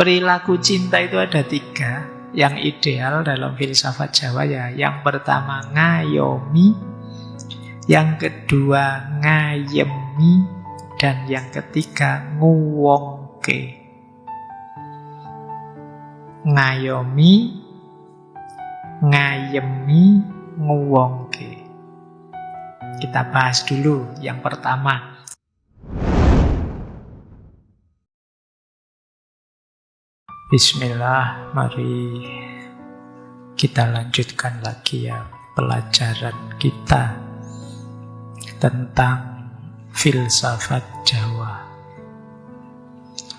Perilaku cinta itu ada 3. Yang ideal dalam filsafat Jawa ya, yang pertama ngayomi, yang kedua ngayemi, dan yang ketiga nguwongke. Ngayomi, ngayemi, nguwongke. Kita bahas dulu yang pertama. Bismillah, mari kita lanjutkan lagi ya pelajaran kita tentang filsafat Jawa.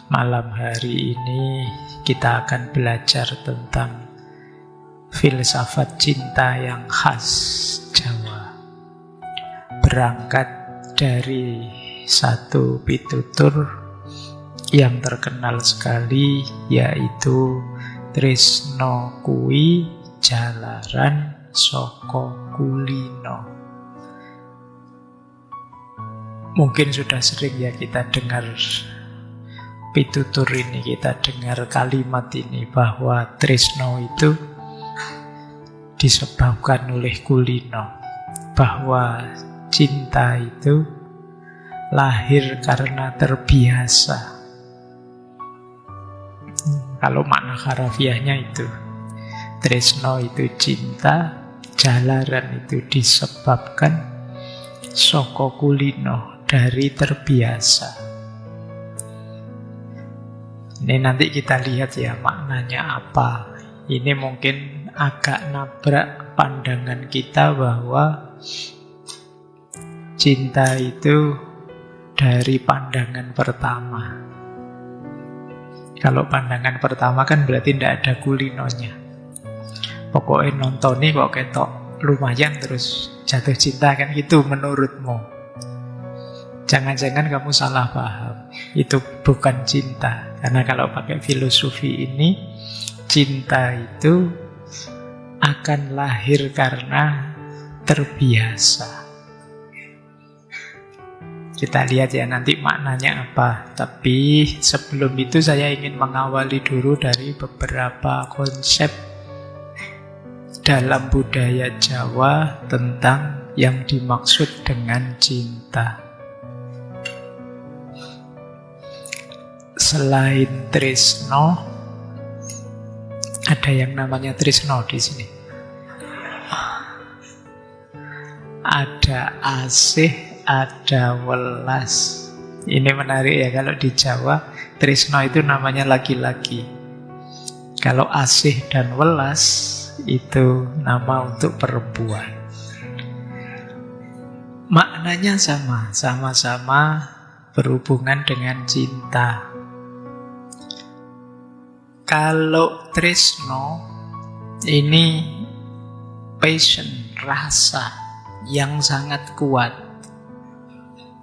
Malam hari ini kita akan belajar tentang filsafat cinta yang khas Jawa. Berangkat dari satu pitutur yang terkenal sekali, yaitu tresno kuwi jalaran saka kulino. Mungkin sudah sering ya kita dengar pitutur ini, kita dengar kalimat ini, bahwa tresno itu disebabkan oleh kulino, bahwa cinta itu lahir karena terbiasa. Kalau makna harafiahnya itu, tresno itu cinta, jalaran itu disebabkan, saka kulino dari terbiasa. Ini nanti kita lihat ya maknanya apa. Ini mungkin agak nabrak pandangan kita bahwa cinta itu dari pandangan pertama. Kalau pandangan pertama kan berarti tidak ada kulinonya. Pokoknya nontonnya kok ketok lumayan terus jatuh cinta, kan gitu menurutmu. Jangan-jangan kamu salah paham. Itu bukan cinta. Karena kalau pakai filosofi ini, cinta itu akan lahir karena terbiasa. Kita lihat ya nanti maknanya apa. Tapi sebelum itu saya ingin mengawali dulu dari beberapa konsep dalam budaya Jawa tentang yang dimaksud dengan cinta. Selain tresno, ada yang namanya tresno di sini. Ada asih, ada welas. Ini menarik ya, kalau di Jawa tresno itu namanya laki-laki. Kalau asih dan welas itu nama untuk perempuan. Maknanya sama-sama berhubungan dengan cinta. Kalau tresno ini passion, rasa yang sangat kuat.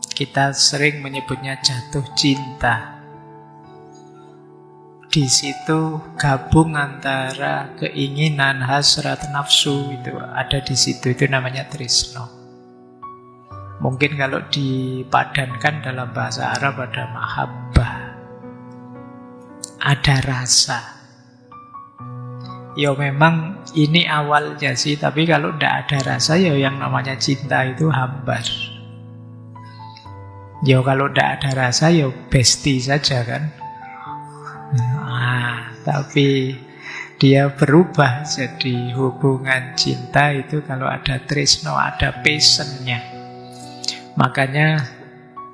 Kita sering menyebutnya jatuh cinta. Di situ gabung antara keinginan, hasrat, nafsu, itu ada di situ, itu namanya tresno. Mungkin kalau dipadankan dalam bahasa Arab ada mahabbah, ada rasa. Ya memang ini awalnya sih, tapi kalau tidak ada rasa ya yang namanya cinta itu hambar. Ya kalau tidak ada rasa ya bestie saja kan. Tapi dia berubah jadi hubungan cinta itu kalau ada tresno, ada passionnya. Makanya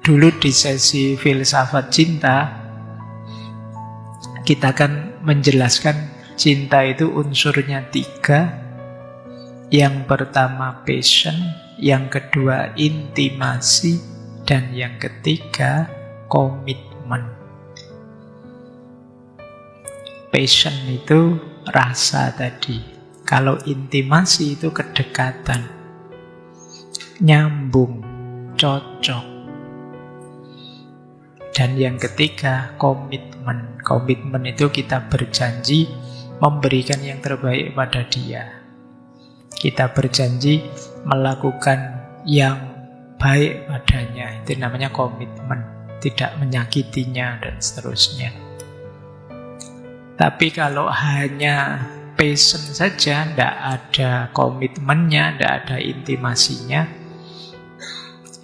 dulu di sesi filsafat cinta kita akan menjelaskan cinta itu unsurnya 3. Yang pertama passion, yang kedua intimasi, dan yang ketiga komitmen. Passion itu rasa tadi. Kalau intimasi itu kedekatan, nyambung, cocok. Dan yang ketiga komitmen. Komitmen itu kita berjanji memberikan yang terbaik pada dia. Kita berjanji melakukan yang baik padanya. Itu namanya komitmen. Tidak menyakitinya dan seterusnya. Tapi kalau hanya passion saja, tidak ada komitmennya, tidak ada intimasinya,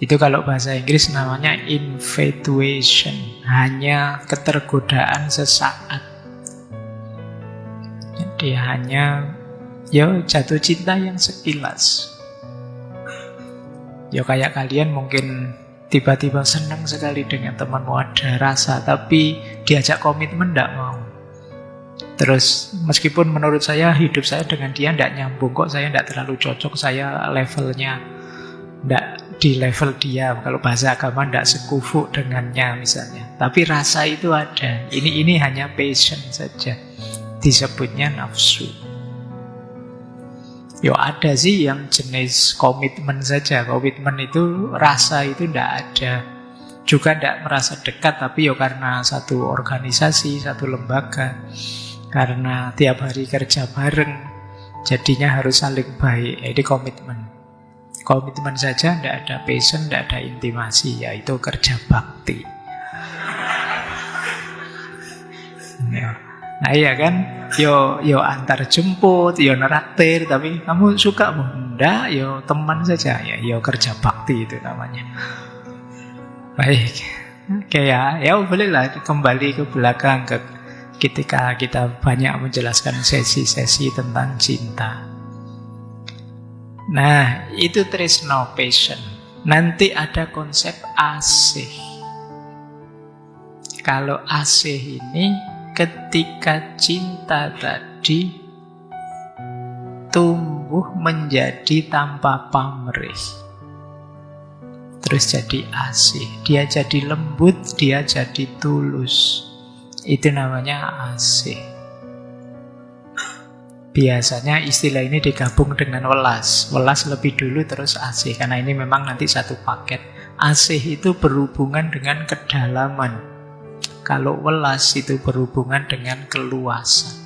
itu kalau bahasa Inggris namanya infatuation, hanya ketergodaan sesaat. Jadi hanya jatuh cinta yang sekilas. Kayak kalian mungkin tiba-tiba senang sekali dengan temanmu, ada rasa, tapi diajak komitmen tidak mau. Terus meskipun menurut saya hidup saya dengan dia tidak nyambung, kok saya tidak terlalu cocok, saya levelnya tidak di level dia, kalau bahasa agama tidak sekufu dengannya misalnya. Tapi rasa itu ada. Ini hanya passion saja, disebutnya nafsu. Ada sih yang jenis komitmen saja. Komitmen itu rasa itu tidak ada. Juga tidak merasa dekat, tapi karena satu organisasi, satu lembaga, karena tiap hari kerja bareng, jadinya harus saling baik. Ini komitmen. Komitmen saja, tidak ada passion, tidak ada intimasi, yaitu kerja bakti. Nah iya kan, antar jemput, neraktir, tapi kamu suka enggak, teman saja, kerja bakti itu namanya. Baik, oke ya bolehlah kembali ke belakang ketika kita banyak menjelaskan sesi-sesi tentang cinta. Nah, itu tresno, passion. Nanti ada konsep asih. Kalau asih ini ketika cinta tadi tumbuh menjadi tanpa pamrih, terus jadi asih. Dia jadi lembut, dia jadi tulus. Itu namanya asih. Biasanya istilah ini digabung dengan welas. Welas lebih dulu terus asih, karena ini memang nanti satu paket. Asih itu berhubungan dengan kedalaman. Kalau welas itu berhubungan dengan keluasan.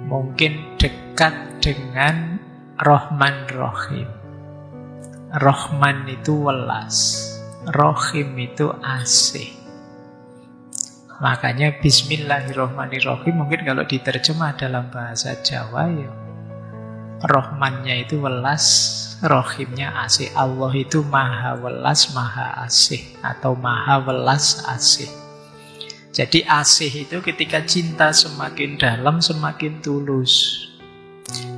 Mungkin dekat dengan Rahman Rahim. Rahman itu welas, Rahim itu asih. Makanya Bismillahirrahmanirrahim mungkin kalau diterjemah dalam bahasa Jawa Rahmannya itu welas, Rahimnya asih. Allah itu maha welas, maha asih, atau maha welas asih. Jadi asih itu ketika cinta semakin dalam, semakin tulus.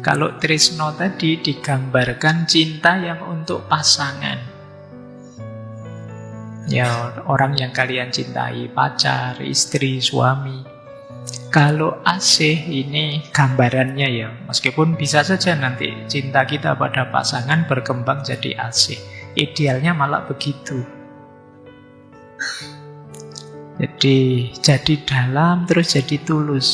Kalau tresno tadi digambarkan cinta yang untuk pasangan. Orang yang kalian cintai, pacar, istri, suami. Kalau asih ini gambarannya meskipun bisa saja nanti cinta kita pada pasangan berkembang jadi asih. Idealnya malah begitu. Jadi dalam terus jadi tulus.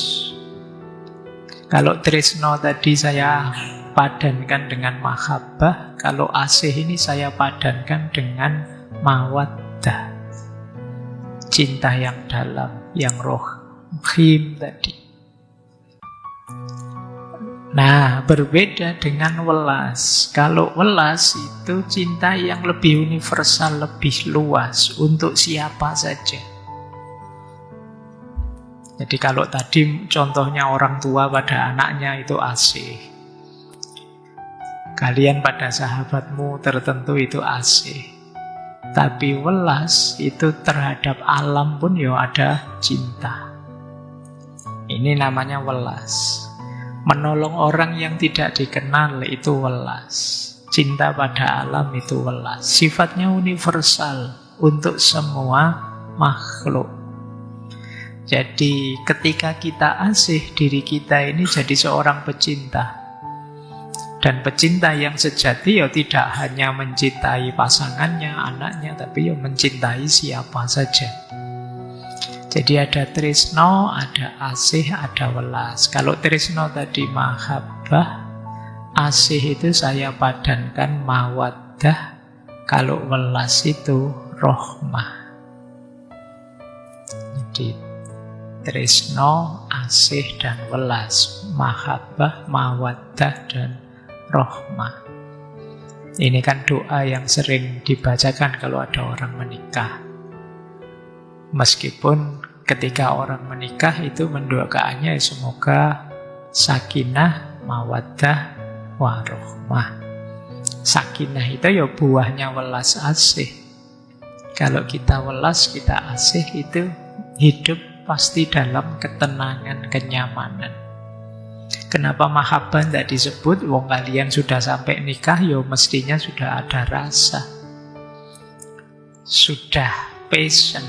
Kalau tresno tadi saya padankan dengan mahabbah, kalau asih ini saya padankan dengan mawaddah. Cinta yang dalam, yang rohim tadi. Nah, berbeda dengan welas. Kalau welas itu cinta yang lebih universal, lebih luas, untuk siapa saja. Jadi kalau tadi contohnya orang tua pada anaknya itu asih. Kalian pada sahabatmu tertentu itu asih. Tapi welas itu terhadap alam pun ada cinta. Ini namanya welas. Menolong orang yang tidak dikenal itu welas. Cinta pada alam itu welas. Sifatnya universal untuk semua makhluk. Jadi ketika kita asih, diri kita ini jadi seorang pecinta. Dan pecinta yang sejati tidak hanya mencintai pasangannya, anaknya, tapi mencintai siapa saja. Jadi ada tresno, ada asih, ada welas. Kalau tresno tadi mahabbah, asih itu saya padankan mawaddah, kalau welas itu rahmah. Jadi tresno, asih, dan welas, mahabbah, mawaddah, dan rahmah. Ini kan doa yang sering dibacakan kalau ada orang menikah. Meskipun ketika orang menikah itu mendoakannya semoga sakinah, mawaddah, warohmah. Sakinah itu ya buahnya welas asih. Kalau kita welas, kita asih, itu hidup pasti dalam ketenangan, kenyamanan. Kenapa mahabbah tidak disebut? Wong kalian sudah sampai nikah, ya mestinya sudah ada rasa, sudah passion.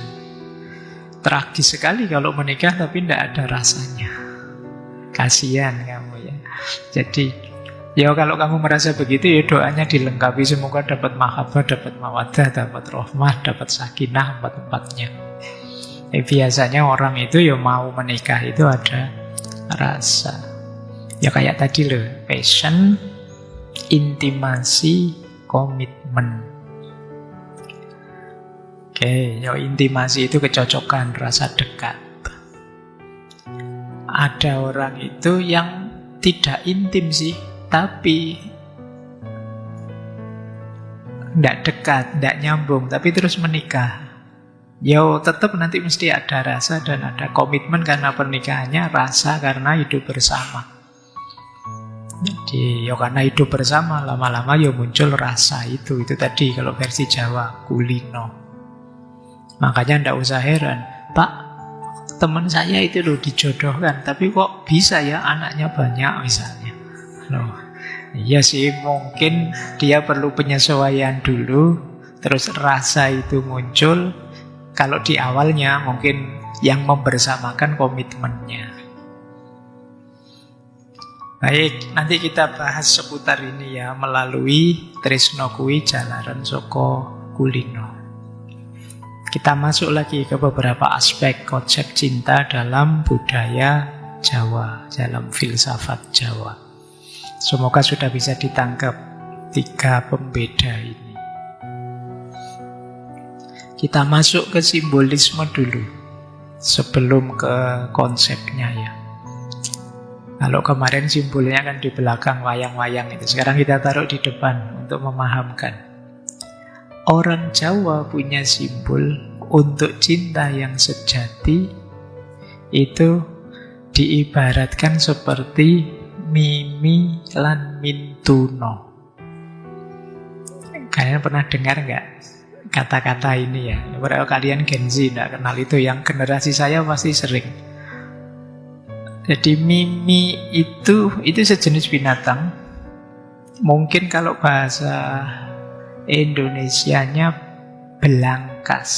Tragis sekali kalau menikah tapi tidak ada rasanya. Kasihan kamu ya. Jadi ya kalau kamu merasa begitu, ya doanya dilengkapi, semoga dapat mahabbah, dapat mawaddah, dapat rahmah, dapat sakinah, empat-empatnya. Biasanya orang itu ya mau menikah itu ada rasa. Ya kayak tadi loh, passion, intimasi, komitmen. Oke, ya intimasi itu kecocokan, rasa dekat. Ada orang itu yang tidak intim sih, tapi tidak dekat, tidak nyambung, tapi terus menikah. Ya tetap nanti mesti ada rasa dan ada komitmen karena pernikahannya, rasa karena hidup bersama. Jadi ya karena hidup bersama, lama-lama ya muncul rasa itu tadi kalau versi Jawa, kulino. Makanya tidak usah heran, Pak, teman saya itu loh dijodohkan, tapi kok bisa ya anaknya banyak misalnya. Loh, iya sih, mungkin dia perlu penyesuaian dulu, terus rasa itu muncul. Kalau di awalnya mungkin yang membersamakan komitmennya. Baik, nanti kita bahas seputar ini ya, melalui Tresno kuwi jalaran saka kulino. Kita masuk lagi ke beberapa aspek konsep cinta dalam budaya Jawa, dalam filsafat Jawa. Semoga sudah bisa ditangkap 3 pembeda ini. Kita masuk ke simbolisme dulu, sebelum ke konsepnya ya. Kalau kemarin simbolnya kan di belakang wayang-wayang itu, sekarang kita taruh di depan untuk memahamkan. Orang Jawa punya simbol untuk cinta yang sejati, itu diibaratkan seperti Mimi lan Mintuno. Kalian pernah dengar nggak kata-kata ini ya? Berapa kalian Gen Z nggak kenal itu, yang generasi saya pasti sering. Jadi Mimi itu sejenis binatang. Mungkin kalau bahasa Indonesianya belangkas.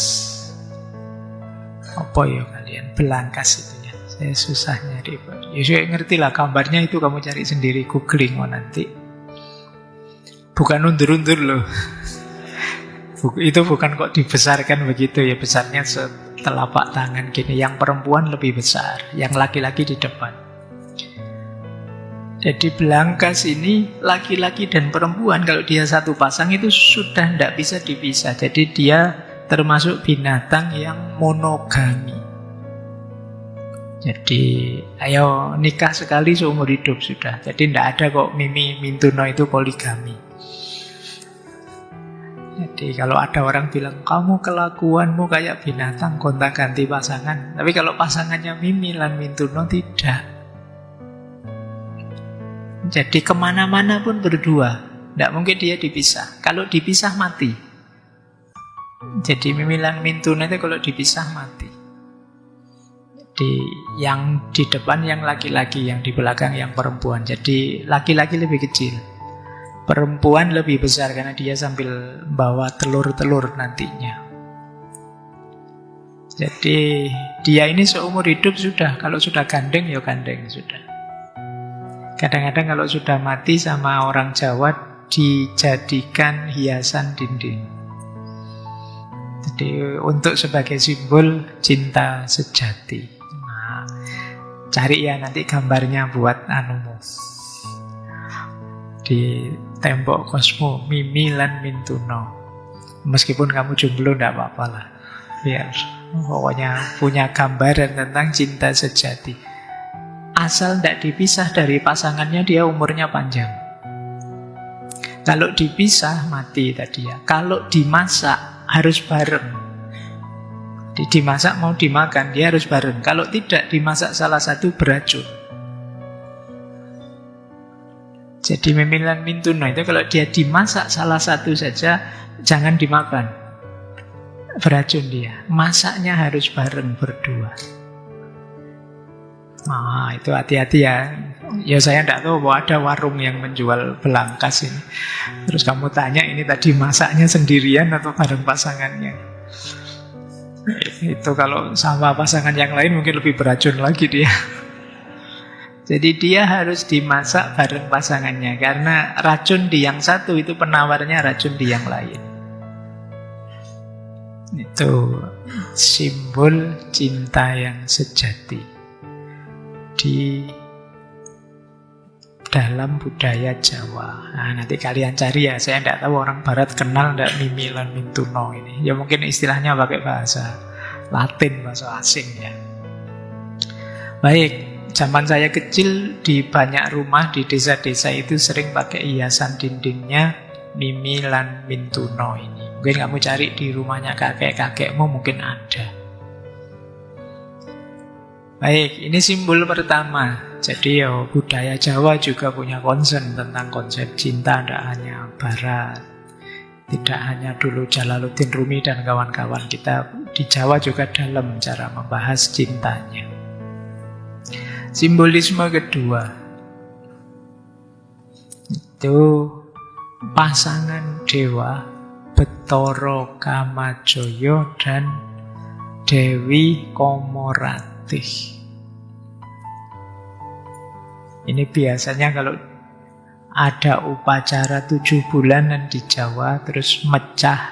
Apa ya kalian? Belangkas itu ya. Saya susah nyari. Ya saya ngerti lah gambarnya itu, kamu cari sendiri, googling nanti. Bukan undur-undur loh. Itu bukan kok dibesarkan begitu ya, besarnya setelapak tangan gini. Yang perempuan lebih besar, yang laki-laki di depan. Jadi belangkas ini laki-laki dan perempuan kalau dia satu pasang itu sudah tidak bisa dipisah. Jadi dia termasuk binatang yang monogami. Jadi ayo nikah sekali seumur hidup sudah. Jadi tidak ada kok Mimi Mintuno itu poligami. Jadi kalau ada orang bilang kamu kelakuanmu kayak binatang gonta-ganti pasangan, tapi kalau pasangannya Mimi lan Mintuno tidak. Jadi kemana-mana pun berdua, tidak mungkin dia dipisah. Kalau dipisah mati. Jadi Mimi lan Mintuno itu kalau dipisah mati. Jadi yang di depan yang laki-laki, yang di belakang yang perempuan. Jadi laki-laki lebih kecil, perempuan lebih besar karena dia sambil bawa telur-telur nantinya. Jadi dia ini seumur hidup sudah, kalau sudah gandeng ya gandeng sudah. Kadang-kadang kalau sudah mati sama orang Jawa dijadikan hiasan dinding. Jadi untuk sebagai simbol cinta sejati. Nah, cari ya nanti gambarnya buat anumu. Di tembok kosmo, Mimi lan Mintuno. Meskipun kamu jomblo tidak apa-apa lah. Biar pokoknya punya gambaran tentang cinta sejati. Asal tidak dipisah dari pasangannya, dia umurnya panjang. Kalau dipisah, mati tadi ya. Kalau dimasak, harus bareng. Dimasak mau dimakan, dia harus bareng. Kalau tidak dimasak salah satu, beracun. Jadi Mimilan Mintuna itu kalau dia dimasak salah satu saja, jangan dimakan. Beracun dia. Masaknya harus bareng berdua. Nah, itu hati-hati ya. Ya saya tidak tahu bahwa ada warung yang menjual belangkas ini. Terus kamu tanya ini tadi masaknya sendirian atau bareng pasangannya. Itu kalau sama pasangan yang lain mungkin lebih beracun lagi dia. Jadi dia harus dimasak bareng pasangannya. Karena racun di yang satu itu penawarnya racun di yang lain. Itu simbol cinta yang sejati di dalam budaya Jawa. Nah, nanti kalian cari ya. Saya tidak tahu orang Barat kenal tidak Mimilan Mintuno ini. Ya mungkin istilahnya pakai bahasa Latin, bahasa asing ya. Baik, zaman saya kecil di banyak rumah di desa-desa itu sering pakai hiasan dindingnya Mimilan Mintuno ini. Mungkin kamu cari di rumahnya kakek-kakekmu mungkin ada. Baik, ini simbol pertama. Jadi ya budaya Jawa juga punya concern tentang konsep cinta, tidak hanya Barat, tidak hanya dulu Jalaluddin Rumi dan kawan-kawan. Kita di Jawa juga dalam cara membahas cintanya. Simbolisme kedua itu pasangan dewa Bathara Kamajaya dan Dewi Komoratih. Ini biasanya kalau ada upacara 7 bulanan di Jawa, terus mecah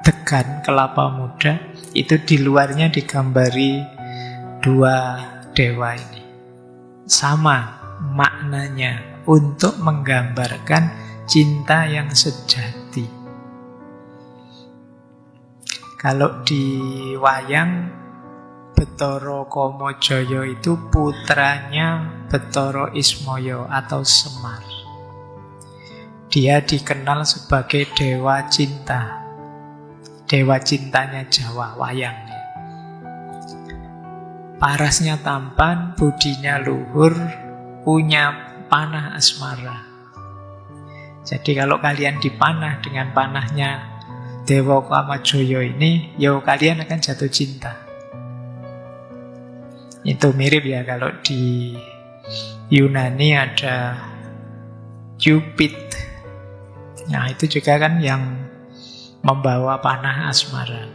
degan kelapa muda, itu di luarnya digambari dua dewa ini. Sama maknanya, untuk menggambarkan cinta yang sejati. Kalau di wayang, Bathara Kamajaya itu putranya Bathara Ismaya atau Semar. Dia dikenal sebagai dewa cinta. Dewa cintanya Jawa, wayang. Parasnya tampan, budinya luhur, punya panah asmara. Jadi kalau kalian dipanah dengan panahnya Dewa Kamajaya ini, ya kalian akan jatuh cinta. Itu mirip ya kalau di Yunani ada Cupid. Nah itu juga kan yang membawa panah asmara.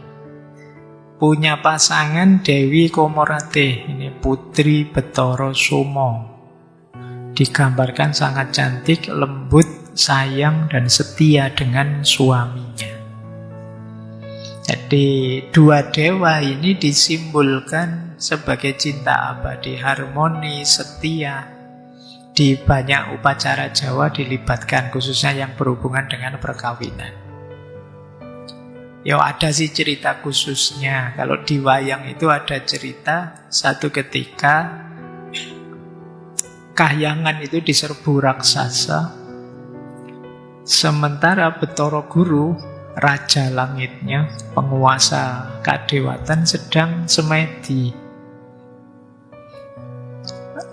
Punya pasangan Dewi Komoratih, ini putri Bathara Soma. Digambarkan sangat cantik, lembut, sayang dan setia dengan suaminya. Jadi dua dewa ini disimbolkan sebagai cinta abadi, harmoni, setia. Di banyak upacara Jawa dilibatkan, khususnya yang berhubungan dengan perkawinan. Ya ada sih cerita khususnya. Kalau di wayang itu ada cerita satu ketika Kahyangan itu diserbu raksasa, sementara Bathara Guru, raja langitnya, penguasa kadewatan, sedang semedi.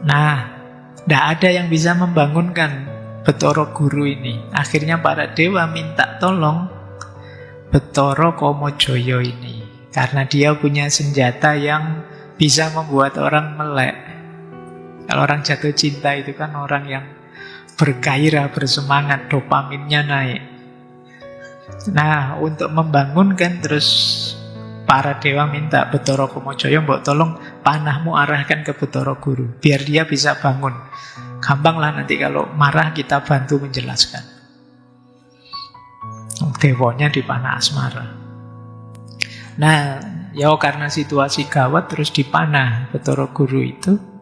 Nah, tidak ada yang bisa membangunkan Bathara Guru ini. Akhirnya para dewa minta tolong Bathara Kamajaya ini, karena dia punya senjata yang bisa membuat orang melek. Kalau orang jatuh cinta itu kan orang yang bergairah, bersemangat, dopaminnya naik. Nah, untuk membangunkan, terus para dewa minta Bathara Kamajaya, mbok tolong panahmu arahkan ke Bathara Guru, biar dia bisa bangun. Gampanglah nanti kalau marah kita bantu menjelaskan. Dewanya di panah asmara. Nah, ya karena situasi gawat terus dipanah Bathara Guru itu.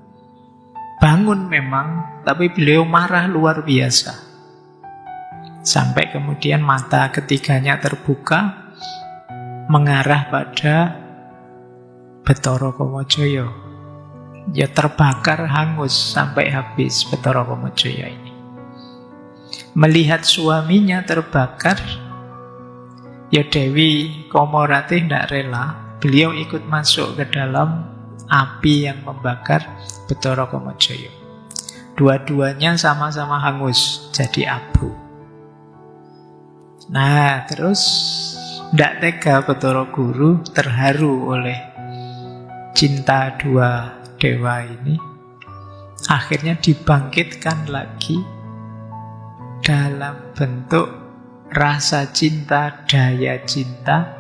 Bangun memang, tapi beliau marah luar biasa. Sampai kemudian mata ketiganya terbuka, mengarah pada Bathara Kamajaya. Ya terbakar hangus sampai habis Bathara Kamajaya ini. Melihat suaminya terbakar, ya Dewi Komoratih tidak rela, beliau ikut masuk ke dalam api yang membakar Bathara Kamajaya. Dua-duanya sama-sama hangus jadi abu. Nah, terus tidak tega Bathara Guru, terharu oleh cinta dua dewa ini. Akhirnya dibangkitkan lagi dalam bentuk rasa cinta, daya cinta,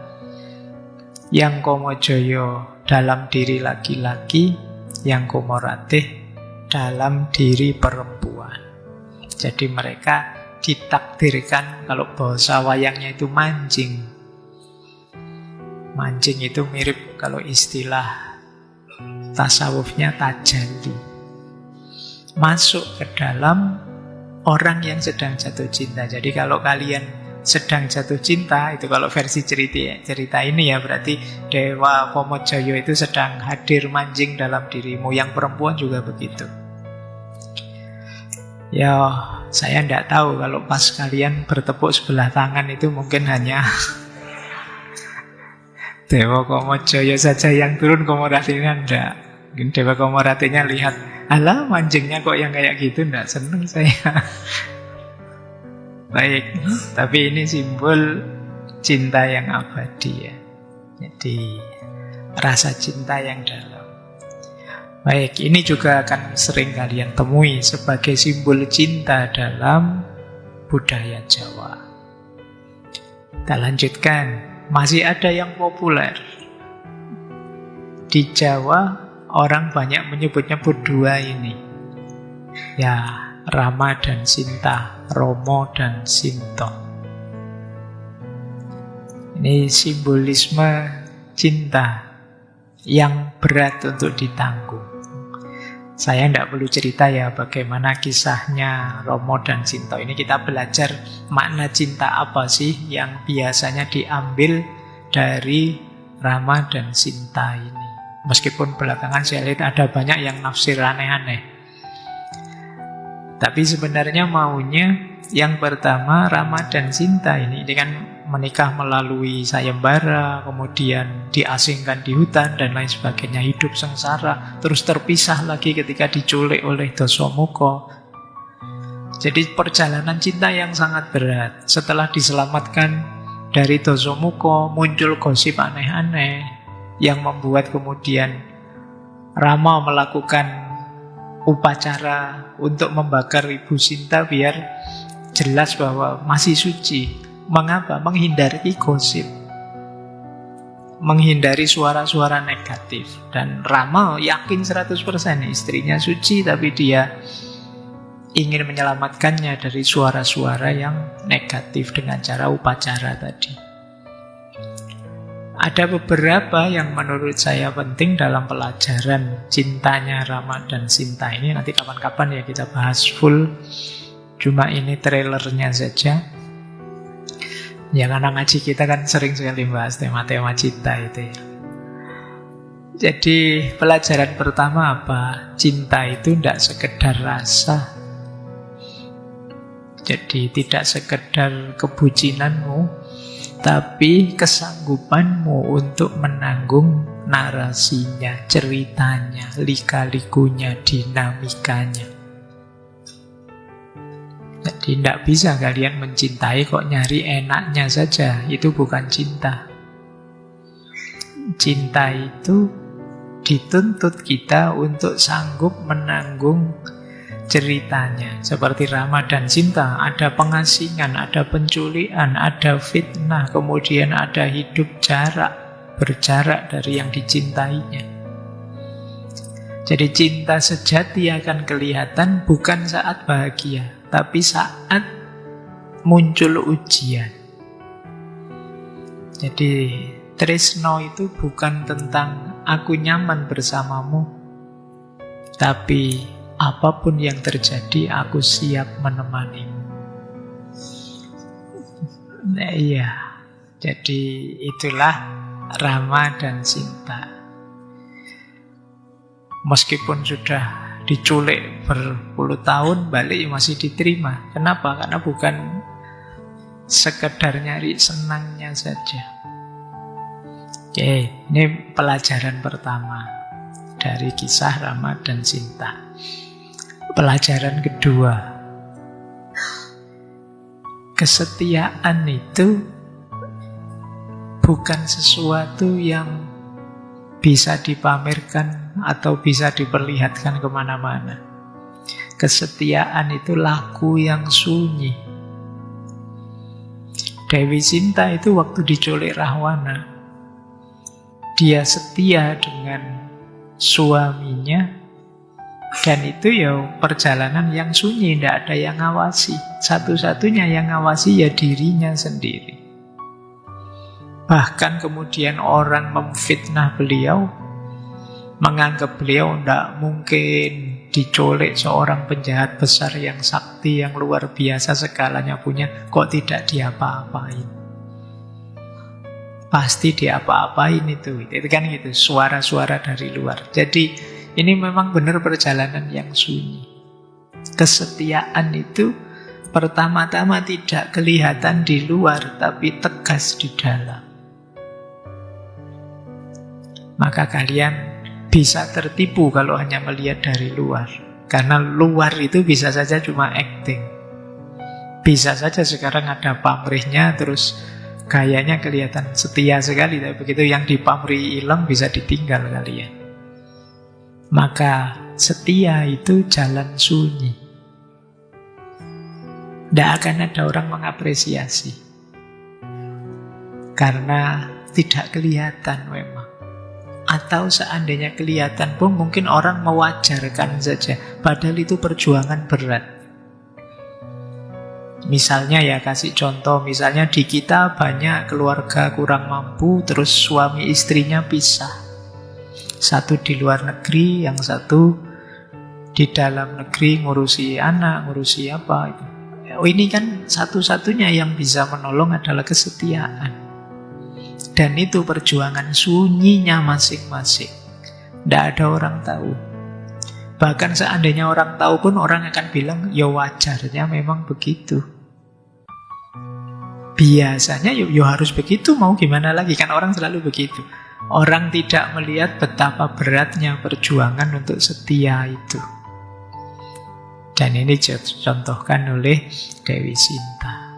yang Kamajaya dalam diri laki-laki, yang Komaratih dalam diri perempuan. Jadi mereka ditakdirkan, kalau bahasa wayangnya itu mancing. Mancing itu mirip kalau istilah tasawufnya tajalli. Masuk ke dalam orang yang sedang jatuh cinta. Jadi kalau kalian sedang jatuh cinta, itu kalau versi cerita ini ya, berarti Dewa Kamajaya itu sedang hadir mancing dalam dirimu. Yang perempuan juga begitu. Ya, saya tidak tahu kalau pas kalian bertepuk sebelah tangan itu mungkin hanya Dewa Kamajaya saja yang turun, Komaratinya tidak. Mungkin Dewa Komaratinya lihat, alah mancingnya kok yang kayak gitu, tidak seneng saya. Baik, tapi ini simbol cinta yang abadi ya. Jadi rasa cinta yang dalam. Baik, ini juga akan sering kalian temui sebagai simbol cinta dalam budaya Jawa. Kita lanjutkan, masih ada yang populer. Di Jawa orang banyak menyebut-nyebut dua ini. Ya, Rama dan Sinta, Romo dan Sinto. Ini simbolisme cinta yang berat untuk ditanggung. Saya tidak perlu cerita ya bagaimana kisahnya Romo dan Sinto. Ini kita belajar makna cinta apa sih yang biasanya diambil dari Rama dan Sinta ini. Meskipun belakangan saya lihat ada banyak yang nafsir aneh-aneh. Tapi sebenarnya maunya yang pertama, Rama dan Sinta ini kan menikah melalui sayembara, kemudian diasingkan di hutan dan lain sebagainya, hidup sengsara, terus terpisah lagi ketika diculik oleh Dasamuka. Jadi perjalanan cinta yang sangat berat. Setelah diselamatkan dari Dasamuka, muncul gosip aneh-aneh yang membuat kemudian Rama melakukan upacara untuk membakar Ibu Sinta biar jelas bahwa masih suci. Mengapa? Menghindari gosip, menghindari suara-suara negatif. Dan Rama yakin 100% istrinya suci, tapi dia ingin menyelamatkannya dari suara-suara yang negatif dengan cara upacara tadi. Ada beberapa yang menurut saya penting dalam pelajaran cintanya Rama dan Sinta ini. Nanti kapan-kapan ya kita bahas full. Cuma ini trailernya saja. Ya karena ngaji kita kan sering sekali bahas tema-tema cinta itu ya. Jadi pelajaran pertama apa? Cinta itu tidak sekedar rasa. Jadi tidak sekedar kebucinanmu, tapi kesanggupanmu untuk menanggung narasinya, ceritanya, lika-likunya, dinamikanya. Jadi tidak bisa kalian mencintai kok nyari enaknya saja. Itu bukan cinta. Cinta itu dituntut kita untuk sanggup menanggung ceritanya. Seperti Rama dan Sinta, ada pengasingan, ada penculikan, ada fitnah, kemudian ada hidup berjarak dari yang dicintainya. Jadi cinta sejati akan kelihatan bukan saat bahagia, tapi saat muncul ujian. Jadi tresno itu bukan tentang aku nyaman bersamamu, tapi apapun yang terjadi, aku siap menemanimu. Nah, iya. Jadi itulah Rama dan Sinta. Meskipun sudah diculik berpuluh tahun, balik masih diterima. Kenapa? Karena bukan sekedar nyari senangnya saja. Oke, ini pelajaran pertama dari kisah Rama dan Sinta. Pelajaran kedua, kesetiaan itu bukan sesuatu yang bisa dipamerkan atau bisa diperlihatkan kemana-mana. Kesetiaan itu laku yang sunyi. Dewi Sinta itu waktu diculik Rahwana, dia setia dengan suaminya, dan itu ya perjalanan yang sunyi, tidak ada yang ngawasi. Satu-satunya yang ngawasi ya dirinya sendiri. Bahkan kemudian orang memfitnah beliau, menganggap beliau tidak mungkin diculik seorang penjahat besar yang sakti, yang luar biasa, segalanya punya, kok tidak diapa-apain. Pasti diapa-apain itu kan gitu, suara-suara dari luar. Jadi ini memang benar perjalanan yang sunyi. Kesetiaan itu pertama-tama tidak kelihatan di luar, tapi tegas di dalam. Maka kalian bisa tertipu kalau hanya melihat dari luar, karena luar itu bisa saja cuma acting. Bisa saja sekarang ada pamrihnya, terus gayanya kelihatan setia sekali, tapi begitu yang dipamri hilang bisa ditinggal kalian. Maka setia itu jalan sunyi. Tidak akan ada orang mengapresiasi, karena tidak kelihatan memang. Atau seandainya kelihatan pun mungkin orang mewajarkan saja, padahal itu perjuangan berat. Misalnya ya, kasih contoh, misalnya di kita banyak keluarga kurang mampu, terus suami istrinya pisah. Satu di luar negeri, yang satu di dalam negeri ngurusi anak, ngurusi apa itu. Ini kan satu-satunya yang bisa menolong adalah kesetiaan. Dan itu perjuangan sunyinya masing-masing. Tidak ada orang tahu. Bahkan seandainya orang tahu pun orang akan bilang, ya wajarnya memang begitu. Biasanya ya harus begitu, mau gimana lagi, kan orang selalu begitu. Orang tidak melihat betapa beratnya perjuangan untuk setia itu. Dan ini dicontohkan oleh Dewi Sinta.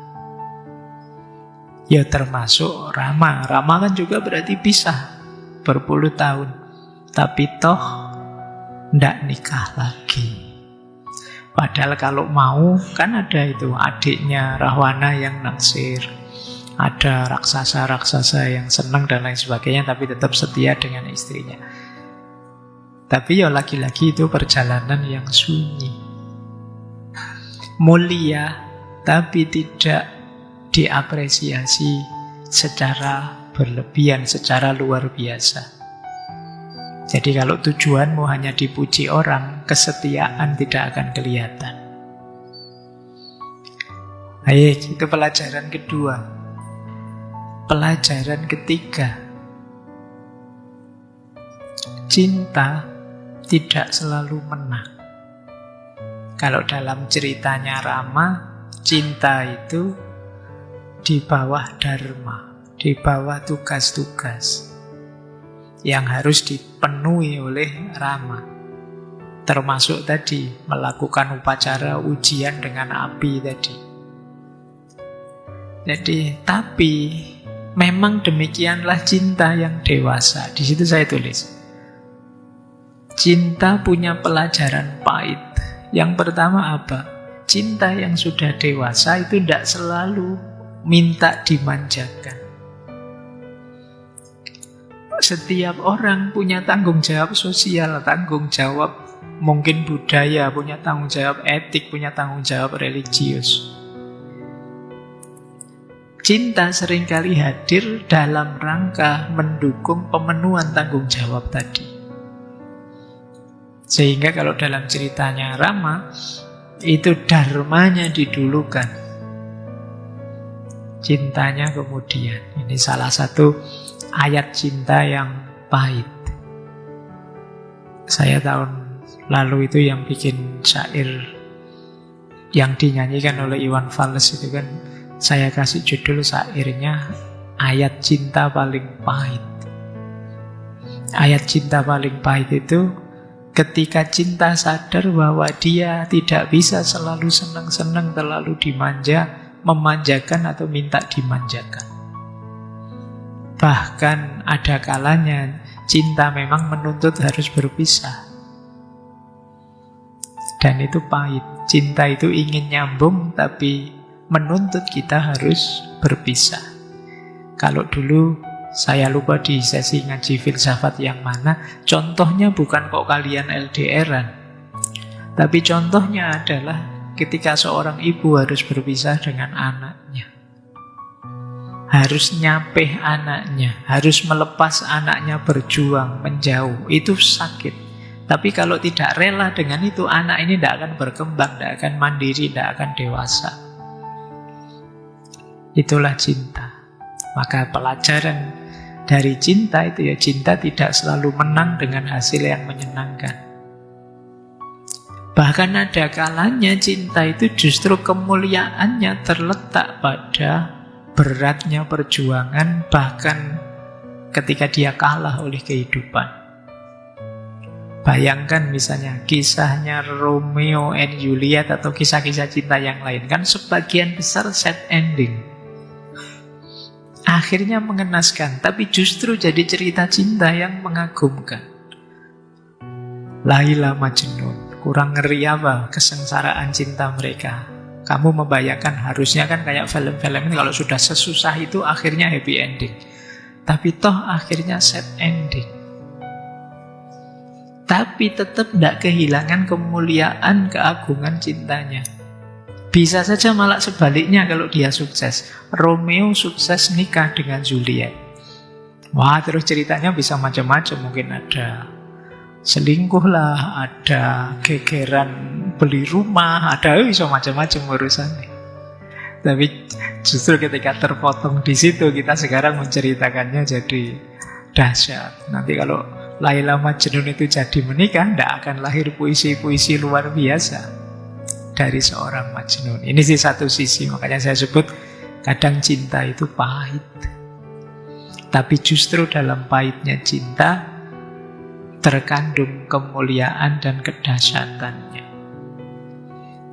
Ya termasuk Rama. Rama kan juga berarti pisah berpuluh tahun, tapi toh ndak nikah lagi. Padahal kalau mau, kan ada itu adiknya Rahwana yang naksir, ada raksasa-raksasa yang senang dan lain sebagainya, tapi tetap setia dengan istrinya. Tapi ya lagi-lagi itu perjalanan yang sunyi. Mulia, tapi tidak diapresiasi secara berlebihan, secara luar biasa. Jadi kalau tujuanmu hanya dipuji orang, kesetiaan tidak akan kelihatan. Ayo, itu pelajaran kedua. Pelajaran ketiga, cinta tidak selalu menang. Kalau dalam ceritanya Rama, cinta itu di bawah dharma, di bawah tugas-tugas yang harus dipenuhi oleh Rama. Termasuk tadi melakukan upacara ujian dengan api tadi. Jadi, tapi memang demikianlah cinta yang dewasa. Di situ saya tulis, cinta punya pelajaran pahit. Yang pertama apa? Cinta yang sudah dewasa itu tidak selalu minta dimanjakan. Setiap orang punya tanggung jawab sosial, tanggung jawab mungkin budaya, punya tanggung jawab etik, punya tanggung jawab religius. Cinta seringkali hadir dalam rangka mendukung pemenuhan tanggung jawab tadi. Sehingga kalau dalam ceritanya Rama, itu dharmanya didulukan, cintanya kemudian. Ini salah satu ayat cinta yang pahit. Saya tahun lalu itu yang bikin syair yang dinyanyikan oleh Iwan Fals itu kan, saya kasih judul syairnya Ayat Cinta Paling Pahit. Ayat cinta paling pahit itu ketika cinta sadar bahwa dia tidak bisa selalu senang-senang, terlalu dimanja, memanjakan atau minta dimanjakan. Bahkan ada kalanya cinta memang menuntut harus berpisah. Dan itu pahit. Cinta itu ingin nyambung tapi menuntut kita harus berpisah. Kalau dulu saya lupa di sesi ngaji filsafat yang mana, contohnya bukan kok kalian LDR-an, tapi contohnya adalah ketika seorang ibu harus berpisah dengan anaknya. Harus nyapeh anaknya, harus melepas anaknya berjuang, menjauh. Itu sakit. Tapi kalau tidak rela dengan itu, anak ini tidak akan berkembang, tidak akan mandiri, tidak akan dewasa. Itulah cinta. Maka pelajaran dari cinta itu ya, cinta tidak selalu menang dengan hasil yang menyenangkan. Bahkan ada kalanya cinta itu justru kemuliaannya terletak pada beratnya perjuangan, bahkan ketika dia kalah oleh kehidupan. Bayangkan misalnya kisahnya Romeo and Juliet atau kisah-kisah cinta yang lain, kan sebagian besar sad ending. Akhirnya mengenaskan, tapi justru jadi cerita cinta yang mengagumkan. Laila Majnun, kurang ngeri apa kesengsaraan cinta mereka. Kamu membayangkan harusnya kan kayak film-film ini, kalau sudah sesusah itu akhirnya happy ending. Tapi toh akhirnya sad ending. Tapi tetap tidak kehilangan kemuliaan, keagungan cintanya. Bisa saja malah sebaliknya kalau dia sukses. Romeo sukses nikah dengan Juliet. Wah, terus ceritanya bisa macam-macam. Mungkin ada selingkuh lah, ada gegeran beli rumah, ada bisa macam-macam urusannya. Tapi justru ketika terpotong di situ, kita sekarang menceritakannya jadi dahsyat. Nanti kalau Laila Majnun itu jadi menikah, tidak akan lahir puisi-puisi luar biasa dari seorang Majnun. Ini sih satu sisi, makanya saya sebut kadang cinta itu pahit. Tapi justru dalam pahitnya cinta terkandung kemuliaan dan kedahsyatannya.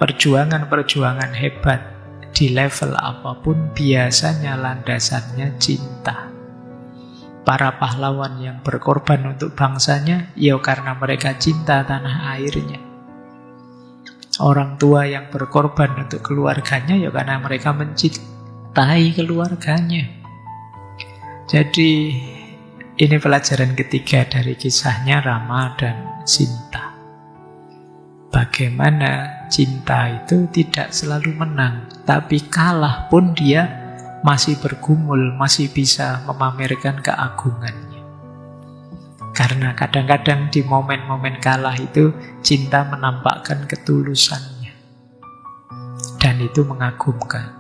Perjuangan-perjuangan hebat di level apapun biasanya landasannya cinta. Para pahlawan yang berkorban untuk bangsanya, ya karena mereka cinta tanah airnya. Orang tua yang berkorban untuk keluarganya, ya karena mereka mencintai keluarganya. Jadi ini pelajaran ketiga dari kisahnya Rama dan Sinta. Bagaimana cinta itu tidak selalu menang, tapi kalah pun dia masih bergumul, masih bisa memamerkan keagungannya. Karena kadang-kadang di momen-momen kalah itu cinta menampakkan ketulusannya. Dan itu mengagumkan.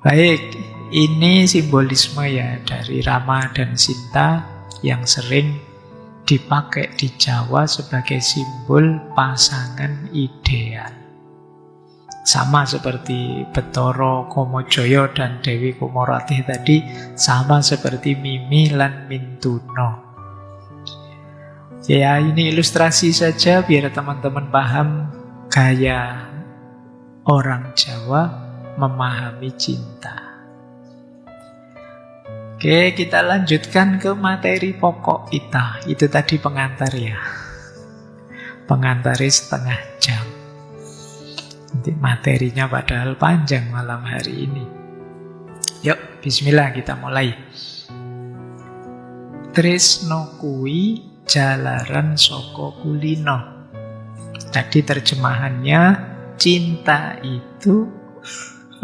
Baik, ini simbolisme ya dari Rama dan Sinta yang sering dipakai di Jawa sebagai simbol pasangan ideal. Sama seperti Betara Kamajaya dan Dewi Kumarawati tadi, sama seperti Mimi lan Mintuna. Ya, ini ilustrasi saja biar teman-teman paham gaya orang Jawa memahami cinta. Oke, kita lanjutkan ke materi pokok kita. Itu tadi pengantar ya. Pengantarnya setengah jam. Nanti materinya padahal panjang malam hari ini. Yuk, bismillah kita mulai. Tresno kuwi jalaran saka kulino. Tadi terjemahannya, cinta itu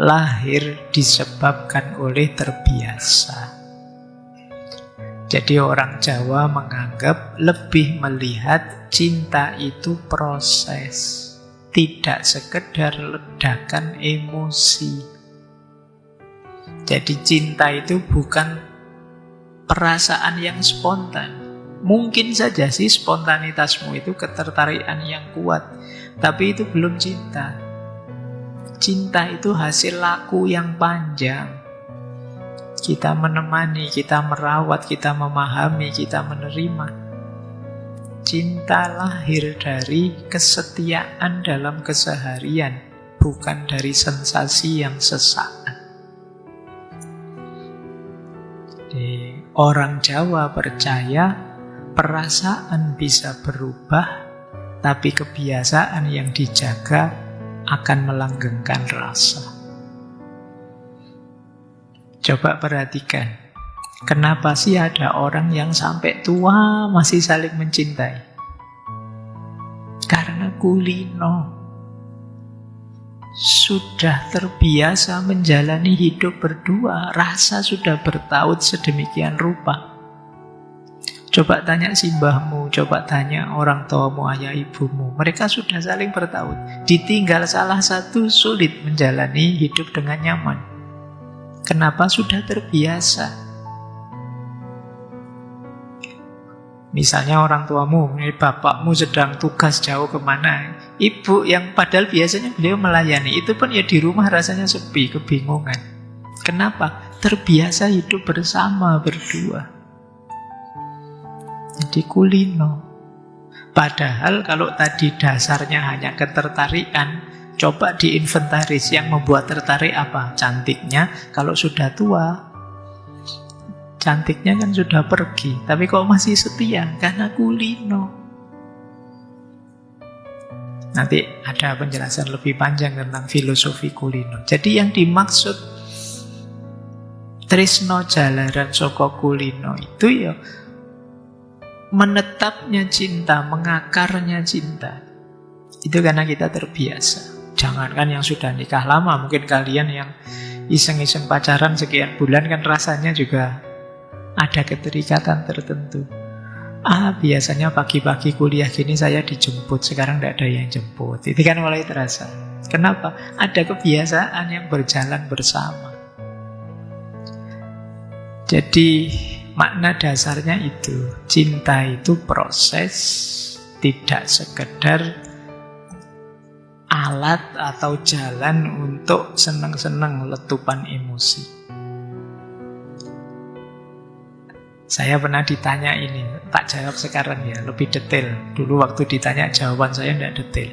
lahir disebabkan oleh terbiasa. Jadi orang Jawa menganggap lebih melihat cinta itu proses, tidak sekedar ledakan emosi. Jadi cinta itu bukan perasaan yang spontan. Mungkin saja sih spontanitasmu itu ketertarikan yang kuat, tapi itu belum cinta. Cinta itu hasil laku yang panjang. kita menemani, kita merawat, kita memahami, kita menerima. Cinta lahir dari kesetiaan dalam keseharian, bukan dari sensasi yang sesaat. Jadi, orang Jawa percaya perasaan bisa berubah, tapi kebiasaan yang dijaga akan melanggengkan rasa. Coba perhatikan, kenapa sih ada orang yang sampai tua masih saling mencintai? Karena kulino. Sudah terbiasa menjalani hidup berdua, rasa sudah bertaut sedemikian rupa. Coba tanya simbahmu, coba tanya orang tuamu, ayah ibumu. Mereka sudah saling bertaut. Ditinggal salah satu sulit menjalani hidup dengan nyaman. Kenapa? Sudah terbiasa. Misalnya orang tuamu, bapakmu sedang tugas jauh kemana. Ibu yang padahal biasanya beliau melayani, itu pun ya di rumah rasanya sepi, kebingungan. Kenapa? Terbiasa hidup bersama, berdua. Jadi kulino. Padahal kalau tadi dasarnya hanya ketertarikan, coba diinventaris yang membuat tertarik apa? Cantiknya. Kalau sudah tua, cantiknya kan sudah pergi. Tapi kok masih setia? Karena kulino. Nanti ada penjelasan lebih panjang tentang filosofi kulino. Jadi yang dimaksud tresno jalaran saka kulino itu ya menetapnya cinta, mengakarnya cinta. Itu karena kita terbiasa. Jangankan yang sudah nikah lama, mungkin kalian yang iseng-iseng pacaran sekian bulan kan rasanya juga ada keterikatan tertentu. Biasanya pagi-pagi kuliah gini saya dijemput, sekarang tidak ada yang jemput. Itu kan mulai terasa. Kenapa? Ada kebiasaan yang berjalan bersama. Jadi makna dasarnya itu, cinta itu proses, tidak sekedar alat atau jalan untuk senang-senang letupan emosi. Saya pernah ditanya ini, tak jawab sekarang ya, lebih detail. Dulu waktu ditanya jawaban saya tidak detail.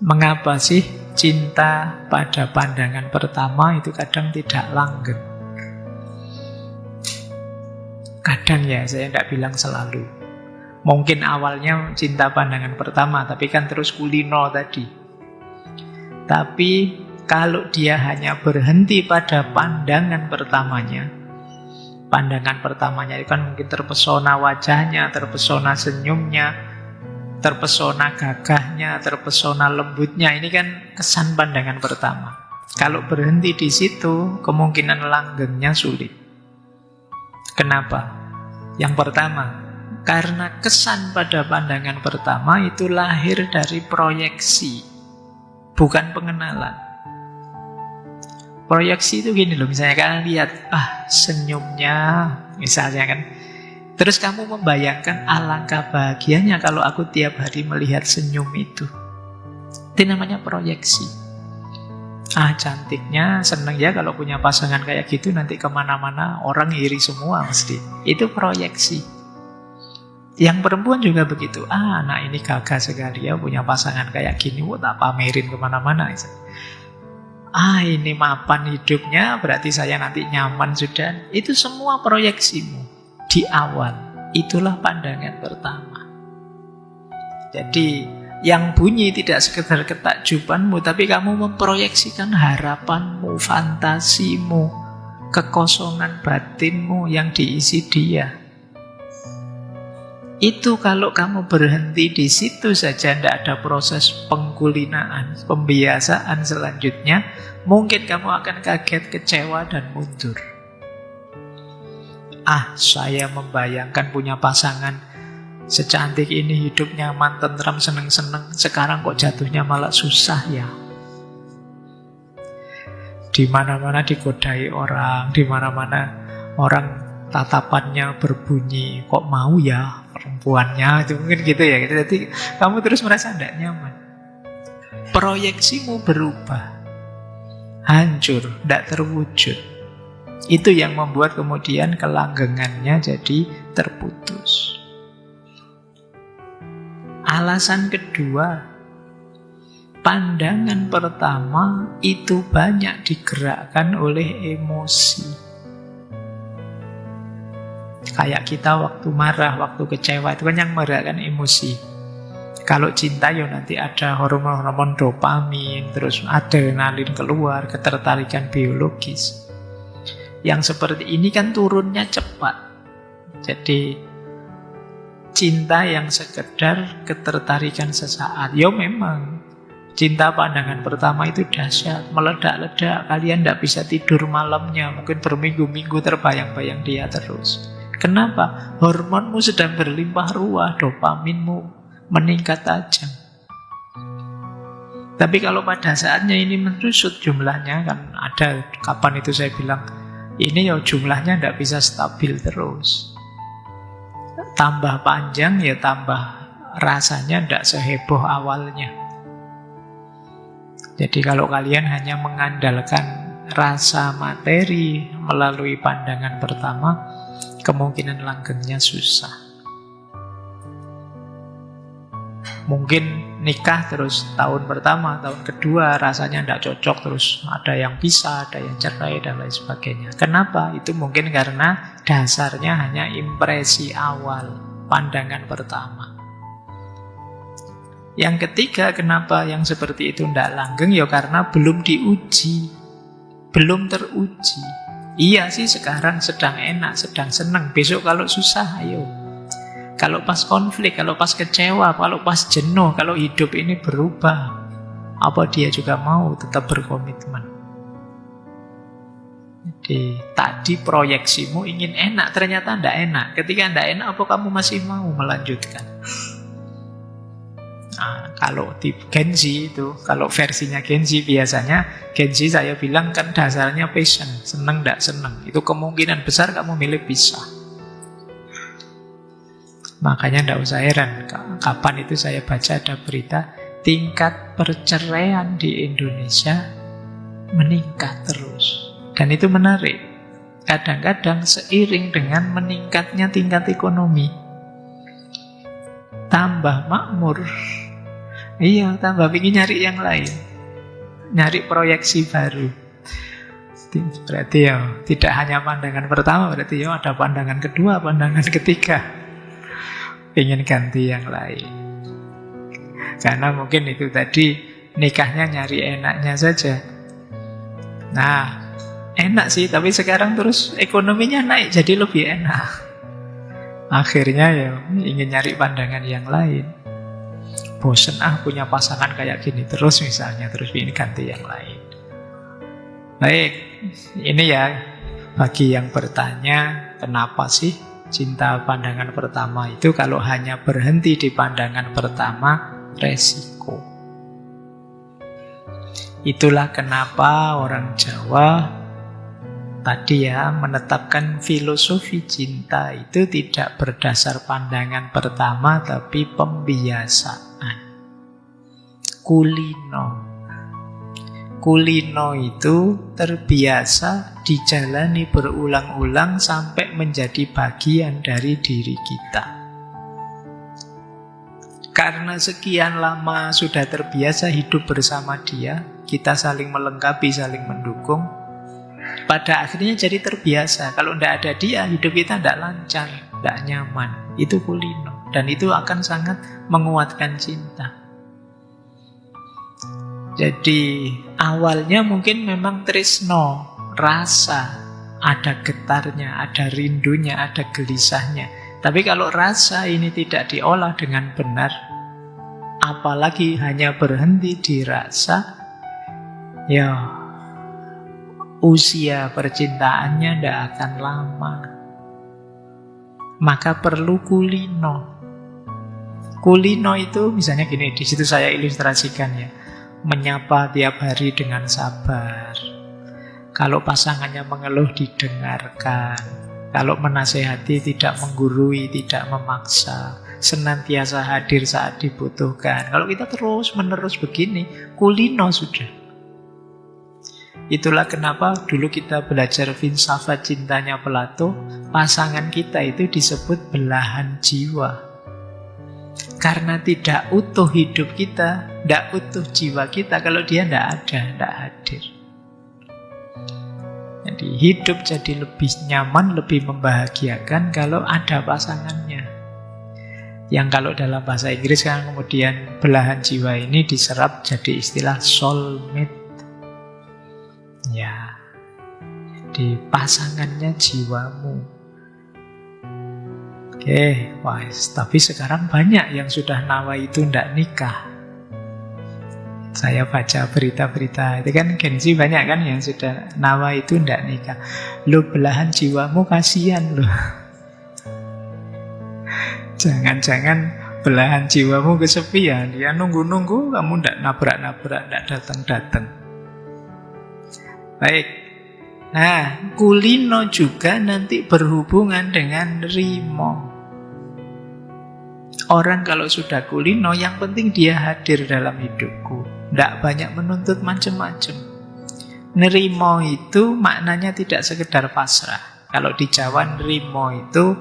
Mengapa sih cinta pada pandangan pertama itu kadang tidak langgeng? Kadang ya, saya tidak bilang selalu. Mungkin awalnya cinta pandangan pertama, tapi kan terus kulino tadi. Tapi kalau dia hanya berhenti pada pandangan pertamanya, pandangan pertamanya itu kan mungkin terpesona wajahnya, terpesona senyumnya, terpesona gagahnya, terpesona lembutnya. Ini kan kesan pandangan pertama. Kalau berhenti di situ, kemungkinan langgengnya sulit. Kenapa? Yang pertama, karena kesan pada pandangan pertama itu lahir dari proyeksi, bukan pengenalan. Proyeksi itu gini loh, misalnya kalian lihat, senyumnya, misalnya kan. Terus kamu membayangkan alangkah bahagianya kalau aku tiap hari melihat senyum itu. Itu namanya proyeksi. Cantiknya, seneng ya kalau punya pasangan kayak gitu, nanti kemana-mana orang iri semua mesti. Itu proyeksi. Yang perempuan juga begitu. Anak ini gagah sekali ya, punya pasangan kayak gini, tak pamerin kemana-mana. Ini mapan hidupnya, berarti saya nanti nyaman sudah. Itu semua proyeksimu di awal. Itulah pandangan pertama. Jadi yang bunyi tidak sekedar ketakjubanmu, tapi kamu memproyeksikan harapanmu, fantasimu, kekosongan batinmu yang diisi dia. Itu kalau kamu berhenti di situ saja, tidak ada proses pengkulinaan, pembiasaan selanjutnya, mungkin kamu akan kaget, kecewa, dan mundur. Saya membayangkan punya pasangan secantik ini, hidup nyaman, tentram, seneng-seneng, sekarang kok jatuhnya malah susah ya. Di mana-mana digodai orang, di mana-mana orang tatapannya berbunyi, kok mau ya perempuannya, itu mungkin gitu ya. Jadi kamu terus merasa tidak nyaman. Proyeksimu berubah, hancur, tidak terwujud. Itu yang membuat kemudian kelanggengannya jadi terputus. Alasan kedua, pandangan pertama itu banyak digerakkan oleh emosi. Kayak kita waktu marah, waktu kecewa, itu kan yang menggerakkan emosi. Kalau cinta ya nanti ada hormon-hormon dopamin, terus adrenalin keluar, ketertarikan biologis. Yang seperti ini kan turunnya cepat. Jadi cinta yang sekedar ketertarikan sesaat. Ya memang cinta pandangan pertama itu dahsyat, meledak-ledak. Kalian tidak bisa tidur malamnya, mungkin berminggu-minggu terbayang-bayang dia terus. Kenapa? Hormonmu sedang berlimpah ruah, dopaminmu meningkat tajam. Tapi kalau pada saatnya ini merusut jumlahnya, kan ada kapan itu saya bilang, ini ya jumlahnya tidak bisa stabil terus. Tambah panjang ya tambah rasanya tidak seheboh awalnya. Jadi kalau kalian hanya mengandalkan rasa materi melalui pandangan pertama, kemungkinan langgengnya susah. Mungkin nikah terus tahun pertama, tahun kedua rasanya tidak cocok, terus ada yang pisah, ada yang cerai dan lain sebagainya. Kenapa? Itu mungkin karena dasarnya hanya impresi awal, pandangan pertama. Yang ketiga, kenapa yang seperti itu tidak langgeng? Ya karena belum diuji, belum teruji. Iya sih sekarang sedang enak, sedang senang. Besok kalau susah, ayo. Kalau pas konflik, kalau pas kecewa, kalau pas jenuh, kalau hidup ini berubah, apa dia juga mau tetap berkomitmen? Jadi tadi proyeksimu ingin enak, ternyata tidak enak. Ketika tidak enak, apa kamu masih mau melanjutkan? Nah, kalau di Genji itu, kalau versinya Genji biasanya, Genji saya bilang kan dasarnya passion, senang tidak senang. Itu kemungkinan besar kamu milih pisah. Makanya tidak usah heran, kapan itu saya baca ada berita, tingkat perceraian di Indonesia meningkat terus. Dan itu menarik. Kadang-kadang seiring dengan meningkatnya tingkat ekonomi, tambah makmur. Iya, tambah ingin nyari yang lain, nyari proyeksi baru. Berarti ya tidak hanya pandangan pertama, berarti ya ada pandangan kedua, pandangan ketiga. Ingin ganti yang lain. Karena mungkin itu tadi nikahnya nyari enaknya saja. Nah, enak sih, tapi sekarang terus ekonominya naik jadi lebih enak. Akhirnya ya ingin nyari pandangan yang lain. Bosen punya pasangan kayak gini terus misalnya, terus ingin ganti yang lain. Baik, ini ya bagi yang bertanya, kenapa sih cinta pandangan pertama itu? Kalau hanya berhenti di pandangan pertama, resiko. Itulah kenapa orang Jawa tadi ya menetapkan filosofi cinta itu tidak berdasar pandangan pertama, tapi pembiasaan. Kulino itu terbiasa dijalani berulang-ulang sampai menjadi bagian dari diri kita. Karena sekian lama sudah terbiasa hidup bersama dia, kita saling melengkapi, saling mendukung. Pada akhirnya jadi terbiasa. Kalau tidak ada dia, hidup kita tidak lancar, tidak nyaman. Itu kulino. Dan itu akan sangat menguatkan cinta. Jadi awalnya mungkin memang tresno, rasa, ada getarnya, ada rindunya, ada gelisahnya. Tapi kalau rasa ini tidak diolah dengan benar, apalagi hanya berhenti di rasa, ya usia percintaannya tidak akan lama. Maka perlu kulino. Kulino itu misalnya gini, di situ saya ilustrasikan ya. Menyapa tiap hari dengan sabar. Kalau pasangannya mengeluh didengarkan. Kalau menasehati tidak menggurui, tidak memaksa. Senantiasa hadir saat dibutuhkan. Kalau kita terus menerus begini, kulino sudah. Itulah kenapa dulu kita belajar filsafat cintanya Plato, pasangan kita itu disebut belahan jiwa. Karena tidak utuh hidup kita, tidak utuh jiwa kita kalau dia tidak ada, tidak hadir. Jadi hidup jadi lebih nyaman, lebih membahagiakan kalau ada pasangannya. Yang kalau dalam bahasa Inggris kan kemudian belahan jiwa ini diserap jadi istilah soulmate. Ya, jadi pasangannya jiwamu. Oke, wah, tapi sekarang banyak yang sudah nawa itu tidak nikah. Saya baca berita-berita, itu kan Gen Z banyak kan yang sudah nawa itu tidak nikah. Lu belahan jiwamu kasihan loh. Jangan-jangan belahan jiwamu kesepian. Dia nunggu-nunggu, kamu tidak nabrak-nabrak, tidak datang-datang. Baik. Nah, kulino juga nanti berhubungan dengan rimo. Orang kalau sudah kulino, yang penting dia hadir dalam hidupku. Tidak banyak menuntut macam-macam. Nerimo itu maknanya tidak sekedar pasrah. Kalau di Jawa nerimo itu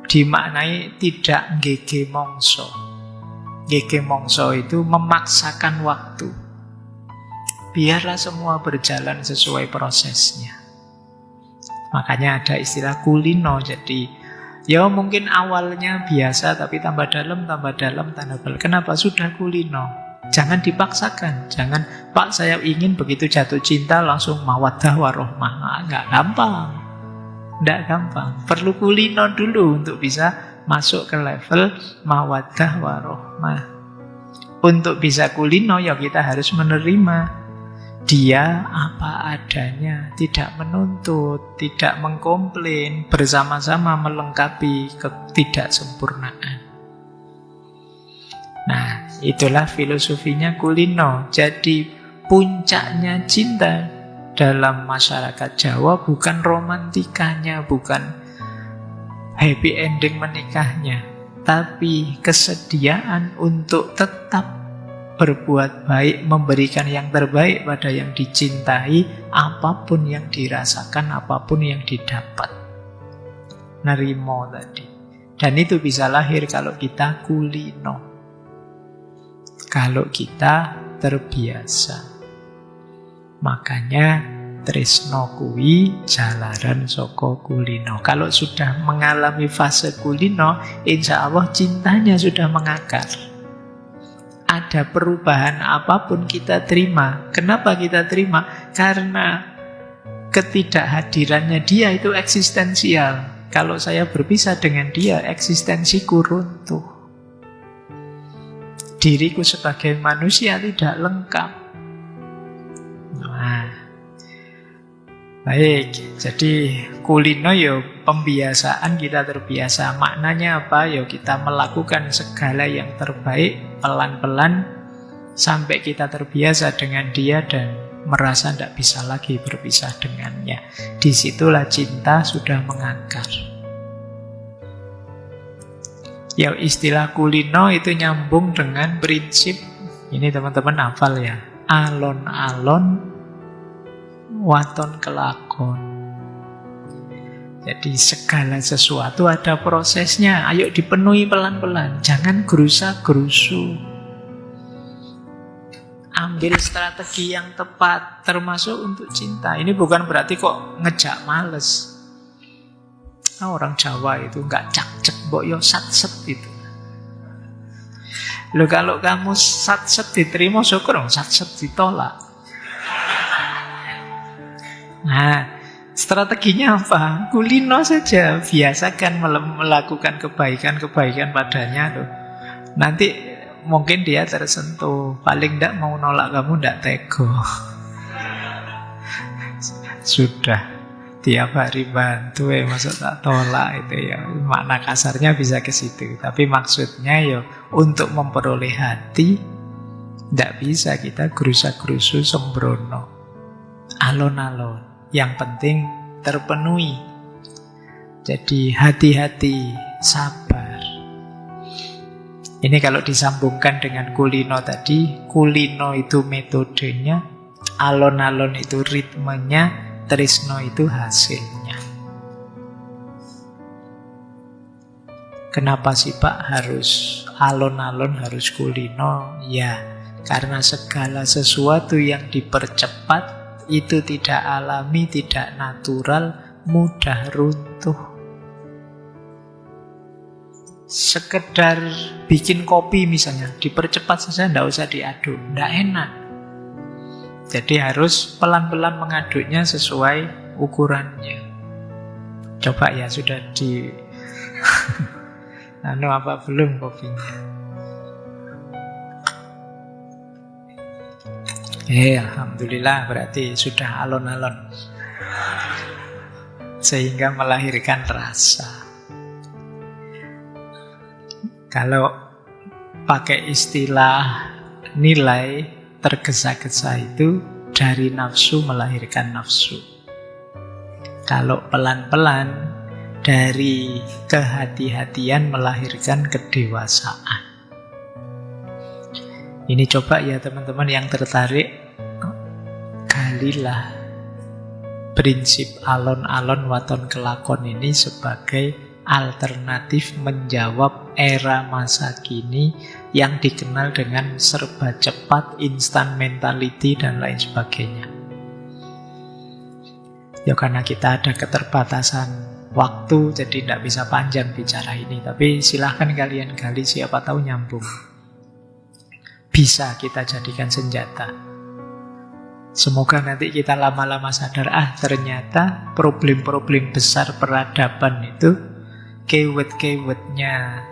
dimaknai tidak ngege mongso. Ngege mongso itu memaksakan waktu. Biarlah semua berjalan sesuai prosesnya. Makanya ada istilah kulino. Jadi ya mungkin awalnya biasa, tapi tambah dalam, tambah dalam. Kenapa? Sudah kulino. Jangan dipaksakan. Jangan, Pak saya ingin begitu jatuh cinta langsung mawaddah warohmah. Nggak gampang. Nggak gampang. Perlu kulino dulu untuk bisa masuk ke level mawaddah warohmah. Untuk bisa kulino ya kita harus menerima dia apa adanya, tidak menuntut, tidak mengkomplain, bersama-sama melengkapi ketidaksempurnaan. Nah, itulah filosofinya kulino. Jadi puncaknya cinta dalam masyarakat Jawa bukan romantikanya, bukan happy ending menikahnya, tapi kesediaan untuk tetap berbuat baik, memberikan yang terbaik pada yang dicintai, apapun yang dirasakan, apapun yang didapat. Nerimo tadi. Dan itu bisa lahir kalau kita kulino. Kalau kita terbiasa. Makanya tresno kuwi jalaran saka kulino. Kalau sudah mengalami fase kulino, insya Allah cintanya sudah mengakar. Ada perubahan apapun kita terima. Kenapa kita terima? Karena ketidakhadirannya dia itu eksistensial. Kalau saya berpisah dengan dia, eksistensiku runtuh. Diriku sebagai manusia tidak lengkap. Nah, baik, jadi kulino yo pembiasaan, kita terbiasa. Maknanya apa? Yo kita melakukan segala yang terbaik pelan-pelan sampai kita terbiasa dengan dia dan merasa tidak bisa lagi berpisah dengannya. Disitulah cinta sudah mengakar. Ya istilah kulino itu nyambung dengan prinsip, ini teman-teman hafal ya, alon-alon waton kelakon. Jadi segala sesuatu ada prosesnya. Ayo dipenuhi pelan-pelan. Jangan gerusa-gerusu. Ambil strategi yang tepat, termasuk untuk cinta. Ini bukan berarti kok ngejak males. Orang Jawa itu nggak cak-cek, mbok yo sat-set itu. Loh kalau kamu sat-set diterima, syukur dong, sat-set ditolak. Nah, strateginya apa? Kulino saja, biasakan melakukan kebaikan-kebaikan padanya loh. Nanti mungkin dia tersentuh, paling tidak mau nolak kamu tidak tego. Sudah tiap hari bantu masa tak tolak itu ya. Makna kasarnya bisa ke situ, tapi maksudnya ya untuk memperoleh hati tidak bisa kita gerusa-gerusu sembrono. Alon-alon. Yang penting terpenuhi. Jadi hati-hati, sabar. Ini kalau disambungkan dengan kulino tadi, kulino itu metodenya, Alon-alon itu ritmenya, tresno itu hasilnya. Kenapa sih Pak harus alon-alon, harus kulino? Ya, karena segala sesuatu yang dipercepat itu tidak alami, tidak natural, mudah runtuh. Sekedar bikin kopi misalnya, dipercepat saja, tidak usah diaduk, tidak enak. Jadi harus pelan-pelan mengaduknya sesuai ukurannya. Coba ya, sudah di apa belum kopinya? Alhamdulillah, berarti sudah alon-alon. Sehingga melahirkan rasa. Kalau pakai istilah nilai, tergesa-gesa itu dari nafsu melahirkan nafsu. Kalau pelan-pelan, dari kehati-hatian melahirkan kedewasaan. Ini coba ya teman-teman yang tertarik, galilah prinsip alon-alon waton kelakon ini sebagai alternatif menjawab era masa kini yang dikenal dengan serba cepat, instant mentality, dan lain sebagainya. Ya karena kita ada keterbatasan waktu, jadi tidak bisa panjang bicara ini. Tapi silahkan kalian gali, siapa tahu nyambung. Bisa kita jadikan senjata. Semoga nanti kita lama-lama sadar, ternyata problem-problem besar peradaban itu, keyword-keywordnya,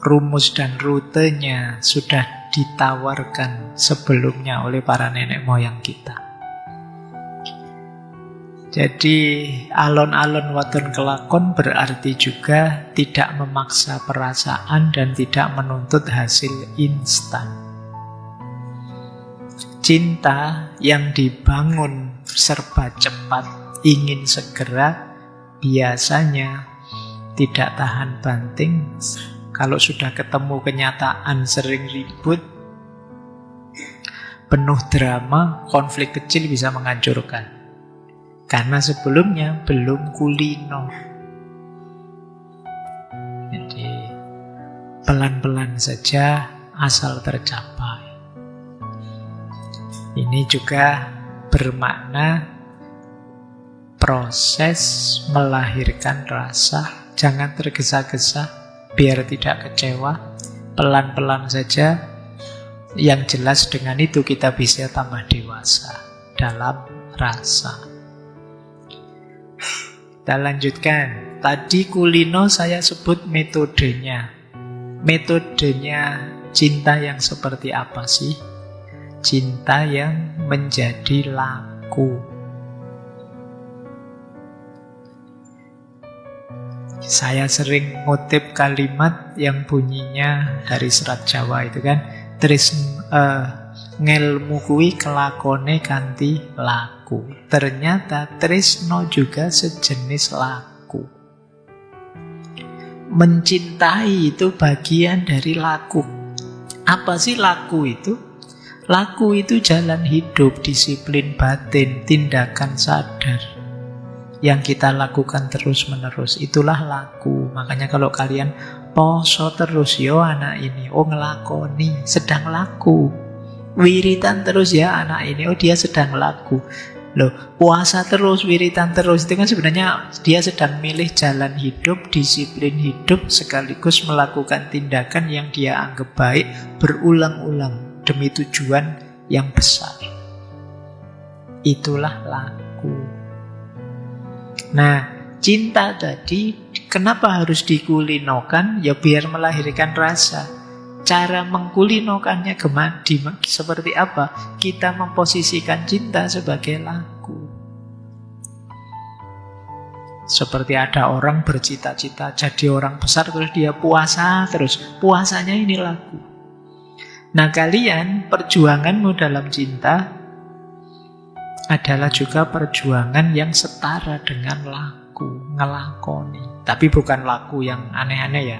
rumus dan rutenya sudah ditawarkan sebelumnya oleh para nenek moyang kita. Jadi alon-alon waton kelakon berarti juga tidak memaksa perasaan dan tidak menuntut hasil instan. Cinta yang dibangun serba cepat, ingin segera, biasanya tidak tahan banting. Kalau sudah ketemu kenyataan sering ribut, penuh drama, konflik kecil bisa menghancurkan. Karena sebelumnya belum kulino. Jadi pelan-pelan saja asal tercapai. Ini juga bermakna proses melahirkan rasa. Jangan tergesa-gesa biar tidak kecewa. Pelan-pelan saja. Yang jelas dengan itu kita bisa tambah dewasa dalam rasa. Kita lanjutkan. Tadi kulino saya sebut metodenya. Metodenya cinta yang seperti apa sih? Cinta yang menjadi laku. Saya sering ngutip kalimat yang bunyinya dari serat Jawa itu kan, ngelmu kuwi kelakone kanthi laku. Ternyata tresno juga sejenis laku. Mencintai itu bagian dari laku. Apa sih laku itu? Laku itu jalan hidup, disiplin batin, tindakan sadar yang kita lakukan terus-menerus. Itulah laku. Makanya kalau kalian poso terus, yo anak ini, ngelakoni, sedang laku. Wiritan terus ya anak ini, dia sedang laku. Loh, puasa terus, wiritan terus, itu kan sebenarnya dia sedang milih jalan hidup, disiplin hidup, sekaligus melakukan tindakan yang dia anggap baik berulang-ulang demi tujuan yang besar. Itulah laku. Nah, cinta tadi kenapa harus dikulinokan? Ya biar melahirkan rasa. Cara mengkulinokannya seperti apa? Kita memposisikan cinta sebagai laku. Seperti ada orang bercita-cita jadi orang besar, terus dia puasa terus. Puasanya ini laku. Nah kalian, perjuanganmu dalam cinta adalah juga perjuangan yang setara dengan laku, ngelakoni. Tapi bukan laku yang aneh-aneh ya.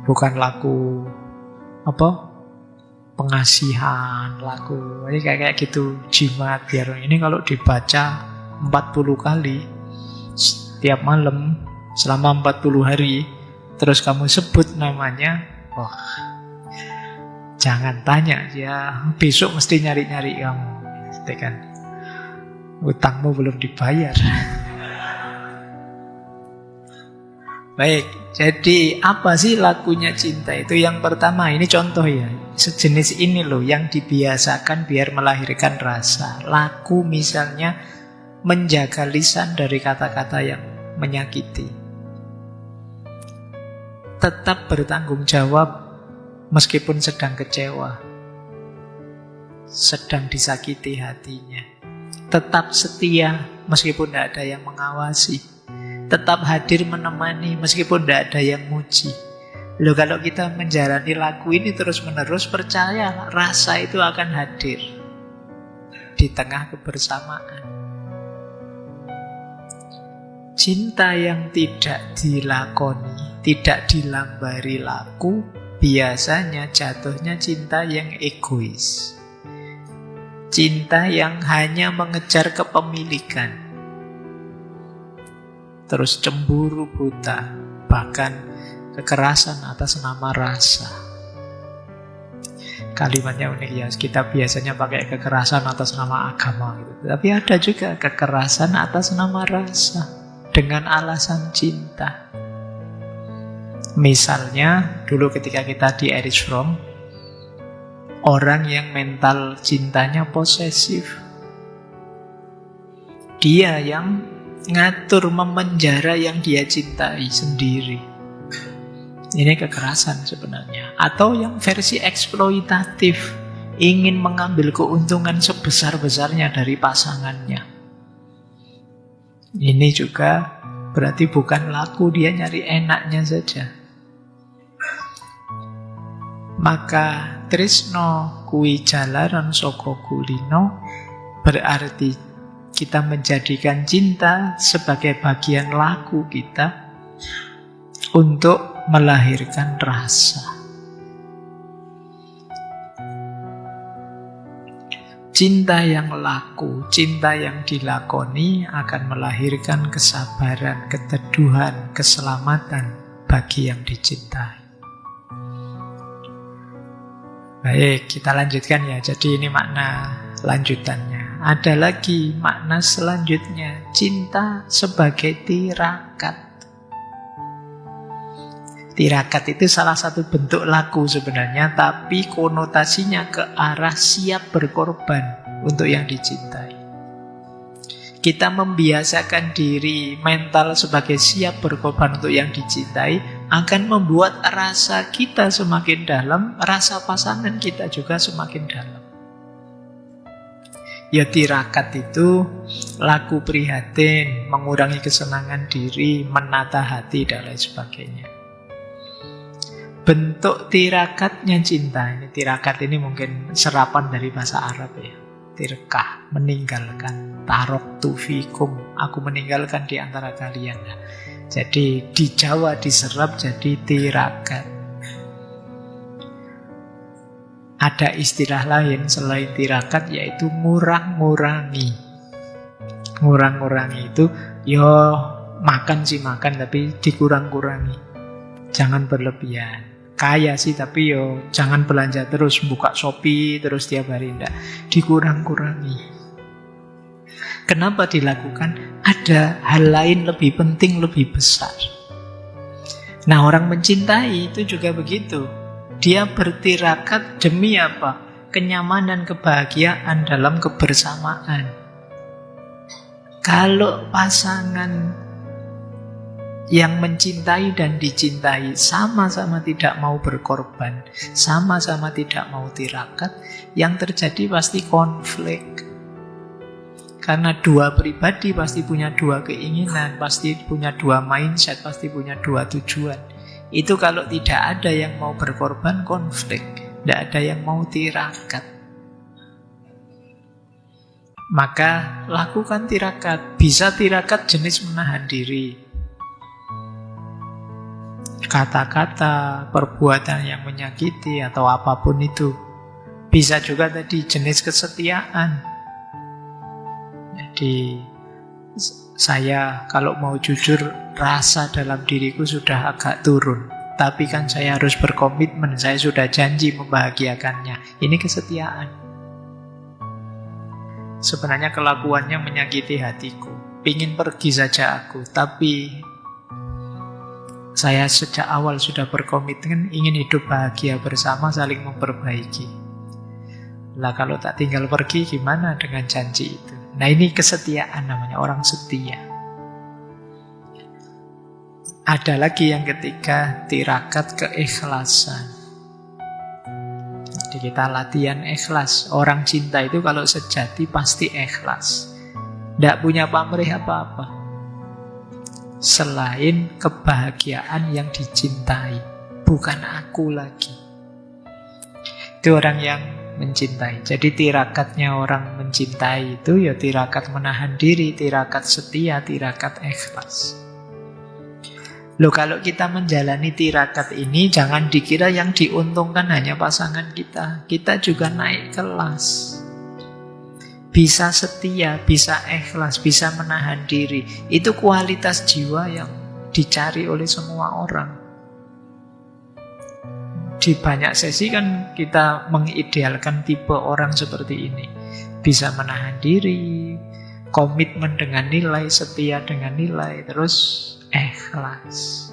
Bukan laku pengasihan, laku. Ini kayak gitu, jimat. Biar ini kalau dibaca 40 kali setiap malam selama 40 hari, terus kamu sebut namanya, wah, jangan tanya, ya besok mesti nyari-nyari kamu. Gitu kan. Utangmu belum dibayar. Baik, jadi apa sih lakunya cinta itu? Yang pertama, ini contoh ya, sejenis ini loh yang dibiasakan biar melahirkan rasa. Laku misalnya menjaga lisan dari kata-kata yang menyakiti. Tetap bertanggung jawab meskipun sedang kecewa, sedang disakiti hatinya. Tetap setia meskipun tidak ada yang mengawasi. Tetap hadir menemani meskipun tidak ada yang muji. Loh, kalau kita menjalani laku ini terus-menerus, percaya rasa itu akan hadir di tengah kebersamaan. Cinta yang tidak dilakoni, tidak dilambari laku, biasanya jatuhnya cinta yang egois. Cinta yang hanya mengejar kepemilikan. Terus cemburu buta, bahkan kekerasan atas nama rasa. Kalimatnya unik ya, kita biasanya pakai kekerasan atas nama agama gitu. Tapi ada juga kekerasan atas nama rasa dengan alasan cinta. Misalnya dulu ketika kita di Erich Fromm, orang yang mental cintanya posesif, dia yang ngatur, memenjara yang dia cintai sendiri. Ini kekerasan sebenarnya. Atau yang versi eksploitatif, ingin mengambil keuntungan sebesar-besarnya dari pasangannya. Ini juga berarti bukan laku, dia nyari enaknya saja. Maka tresno kuwi jalaran saka kulino, berarti kita menjadikan cinta sebagai bagian laku kita untuk melahirkan rasa. Cinta yang laku, cinta yang dilakoni akan melahirkan kesabaran, keteduhan, keselamatan bagi yang dicintai. Baik, kita lanjutkan ya. Jadi ini makna lanjutannya. Ada lagi makna selanjutnya, cinta sebagai tirakat. Tirakat itu salah satu bentuk laku sebenarnya, tapi konotasinya ke arah siap berkorban untuk yang dicintai. Kita membiasakan diri mental sebagai siap berkorban untuk yang dicintai akan membuat rasa kita semakin dalam, rasa pasangan kita juga semakin dalam. Ya, tirakat itu laku prihatin, mengurangi kesenangan diri, menata hati, dan lain sebagainya. Bentuk tirakatnya cinta, ini tirakat ini mungkin serapan dari bahasa Arab ya. Tirkah, meninggalkan. Taroktu fikum, aku meninggalkan di antara kalian. Nah, jadi di Jawa diserap jadi tirakat. Ada istilah lain selain tirakat, yaitu ngurang-ngurangi. Ngurang-ngurangi itu, yo makan sih makan, tapi dikurang-kurangi. Jangan berlebihan. Kaya sih, tapi yo jangan belanja terus, buka Shopee terus tiap hari, enggak. Dikurang-kurangi. Kenapa dilakukan? Ada hal lain lebih penting, lebih besar. Nah, orang mencintai itu juga begitu. Dia bertirakat demi apa? Kenyamanan, kebahagiaan dalam kebersamaan. Kalau pasangan yang mencintai dan dicintai sama-sama tidak mau berkorban, sama-sama tidak mau tirakat, yang terjadi pasti konflik. Karena dua pribadi pasti punya dua keinginan, pasti punya dua mindset, pasti punya dua tujuan. Itu kalau tidak ada yang mau berkorban, konflik. Tidak ada yang mau tirakat. Maka lakukan tirakat. Bisa tirakat jenis menahan diri. Kata-kata, perbuatan yang menyakiti atau apapun itu. Bisa juga tadi jenis kesetiaan. Jadi saya kalau mau jujur, rasa dalam diriku sudah agak turun. Tapi kan saya harus berkomitmen, saya sudah janji membahagiakannya. Ini kesetiaan. Sebenarnya kelakuannya menyakiti hatiku. Pingin pergi saja aku, tapi saya sejak awal sudah berkomitmen ingin hidup bahagia bersama, saling memperbaiki. Lah kalau tak tinggal pergi gimana dengan janji itu? Nah ini kesetiaan namanya, orang setia. Ada lagi yang ketiga, tirakat keikhlasan. Jadi kita latihan ikhlas. Orang cinta itu kalau sejati pasti ikhlas. Tidak punya pamrih apa-apa selain kebahagiaan yang dicintai. Bukan aku lagi. Itu orang yang mencintai. Jadi tirakatnya orang mencintai itu ya tirakat menahan diri, tirakat setia, tirakat ikhlas. Loh kalau kita menjalani tirakat ini jangan dikira yang diuntungkan hanya pasangan kita. Kita juga naik kelas. Bisa setia, bisa ikhlas, bisa menahan diri. Itu kualitas jiwa yang dicari oleh semua orang. Di banyak sesi kan kita mengidealkan tipe orang seperti ini. Bisa menahan diri, komitmen dengan nilai, setia dengan nilai, terus ikhlas.